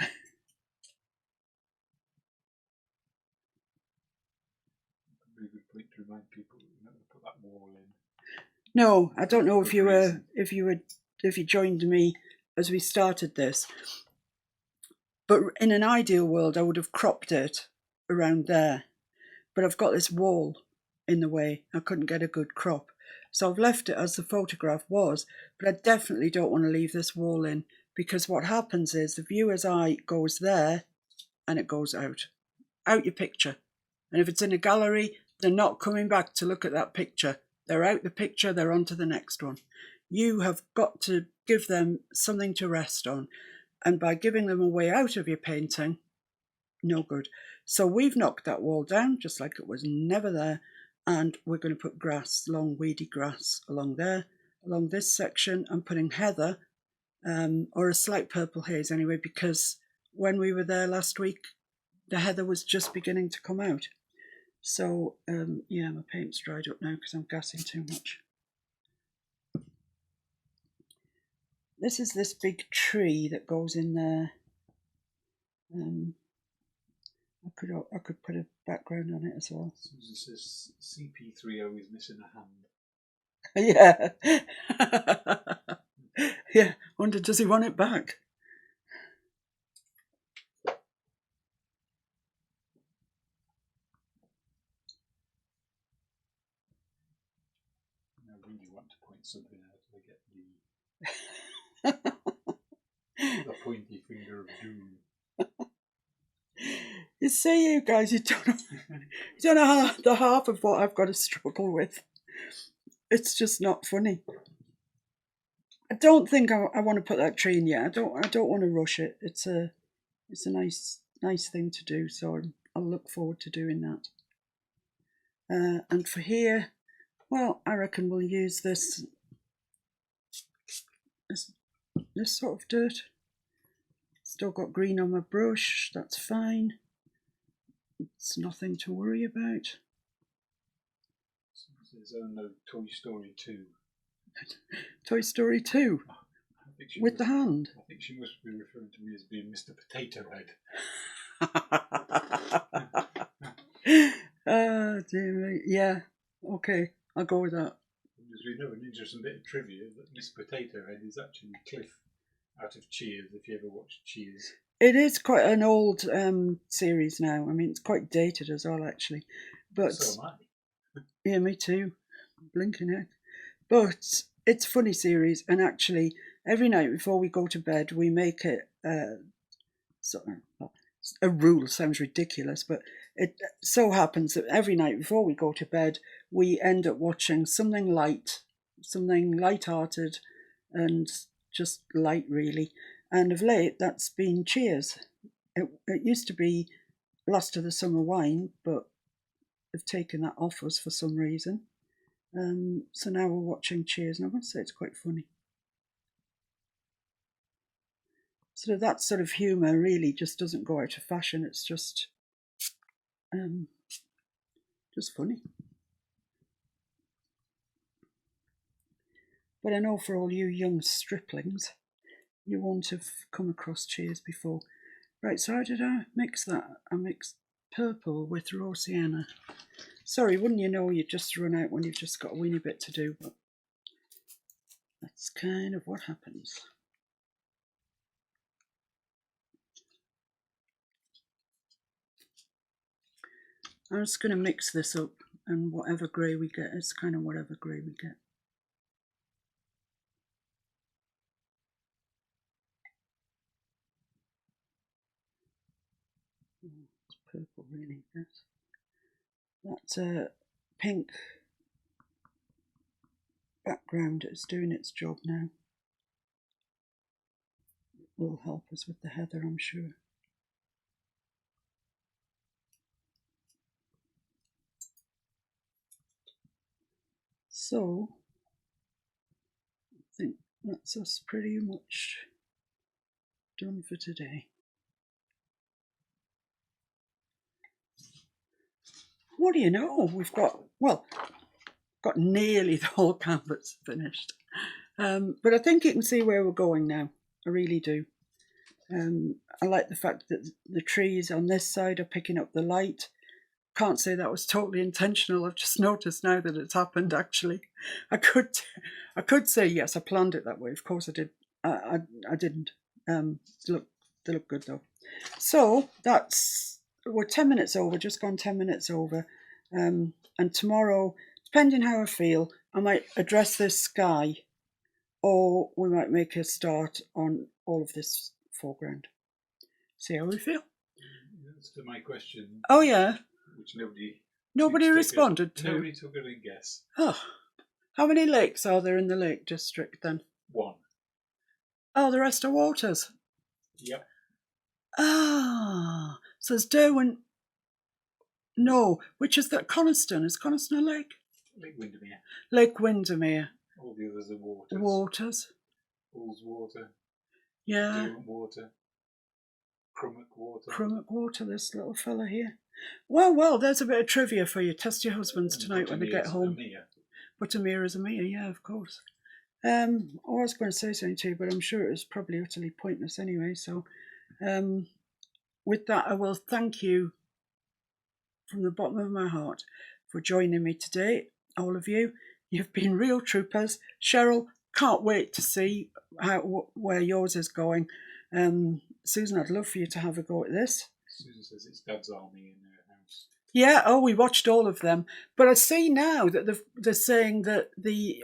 good point to remind people that you're not going to put that wall in. No, I don't know if you joined me as we started this, but in an ideal world I would have cropped it around there, but I've got this wall in the way. I couldn't get a good crop, so I've left it as the photograph was, but I definitely don't want to leave this wall in, because what happens is the viewer's eye goes there and it goes out your picture, and if it's in a gallery, they're not coming back to look at that picture. They're out the picture, they're on to the next one. You have got to give them something to rest on. And by giving them a way out of your painting, no good. So we've knocked that wall down, just like it was never there. And we're going to put grass, long weedy grass along there. Along this section, I'm putting heather, or a slight purple haze anyway, because when we were there last week, the heather was just beginning to come out. So, yeah, my paint's dried up now because I'm gassing too much. This is this big tree that goes in there. I could put a background on it as well. Susan says CP30 is missing a hand. Yeah. Yeah, wonder does he want it back? I really want to point something out to get the pointy finger of doom. You see, you guys, you don't know the half of what I've got to struggle with. It's just not funny. I don't think I want to put that tree in yet. I don't want to rush it. It's a nice thing to do. So I'll look forward to doing that. And for here, well, I reckon we'll use this sort of dirt. Still got green on my brush. That's fine. It's nothing to worry about. There's no Toy Story 2. Toy Story 2? With the hand? I think she must be referring to me as being Mr. Potato Head. Dear me. Yeah, okay, I'll go with that. As we know, an interesting bit of trivia that Miss Potato Head is actually Cliff out of Cheers, if you ever watched Cheers. It is quite an old series now. I mean, it's quite dated as well, actually. But so am I. Yeah, me too. Blinking heck. But it's a funny series, and actually, every night before we go to bed, we make it a rule. Sounds ridiculous, but it so happens that every night before we go to bed, we end up watching something light-hearted, and just light, really. And of late, that's been Cheers. It used to be Last of the Summer Wine, but they've taken that off us for some reason. So now we're watching Cheers, and I must say it's quite funny. So that sort of humour really just doesn't go out of fashion. It's just funny. But I know for all you young striplings, you won't have come across Cheers before. Right, so how did I mix that? I mixed purple with raw sienna. Sorry, wouldn't you know, you just run out when you've just got a weeny bit to do. But That's kind of what happens. I'm just going to mix this up, and whatever grey we get, it's kind of whatever grey we get. It's purple, really. That's a pink background. It's doing its job now. It will help us with the heather, I'm sure. So, I think that's us pretty much done for today. What do you know? We've got nearly the whole canvas finished. But I think you can see where we're going now. I really do. I like the fact that the trees on this side are picking up the light. Can't say that was totally intentional. I've just noticed now that it's happened, actually. I could say yes, I planned it that way. Of course I did. I didn't. They look good though. So we're 10 minutes over, just gone 10 minutes over. And tomorrow, depending how I feel, I might address this sky, or we might make a start on all of this foreground. See how we feel. That's to my question. Oh yeah. Which nobody responded to. Nobody took a guess. Oh, how many lakes are there in the Lake District then? 1. Oh, the rest are waters. Yep. Ah, so there's Derwent. No, which is that? Coniston. Is Coniston a lake? Lake Windermere. Lake Windermere. All the others are waters. Waters. Bulls water. Yeah. Derwent water. Crummock water. Crummock water. This little fella here. Well, there's a bit of trivia for you. Test your husbands tonight when they get home. Buttermere is a mere, yeah, of course. I was going to say something to you, but I'm sure it was probably utterly pointless anyway. So, with that, I will thank you from the bottom of my heart for joining me today, all of you. You've been real troopers. Cheryl, can't wait to see where yours is going. Susan, I'd love for you to have a go at this. Susan says it's Dad's army in her house. Yeah, we watched all of them. But I see now that they're saying that they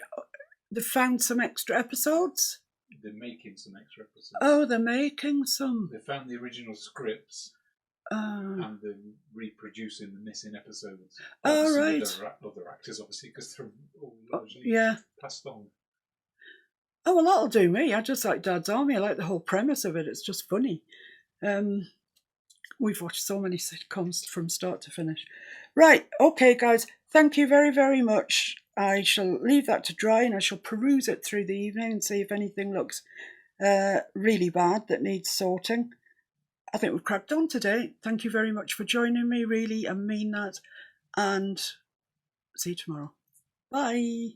found some extra episodes. They're making some extra episodes. Oh, they're making some. They found the original scripts and they're reproducing the missing episodes. Oh, right. With other actors, obviously, because they're all largely passed on. Oh, well, that'll do me. I just like Dad's Army. I like the whole premise of it. It's just funny. We've watched so many sitcoms from start to finish. Right, okay, guys. Thank you very, very much. I shall leave that to dry and I shall peruse it through the evening and see if anything looks really bad that needs sorting. I think we've cracked on today. Thank you very much for joining me, really. I mean that. And see you tomorrow. Bye.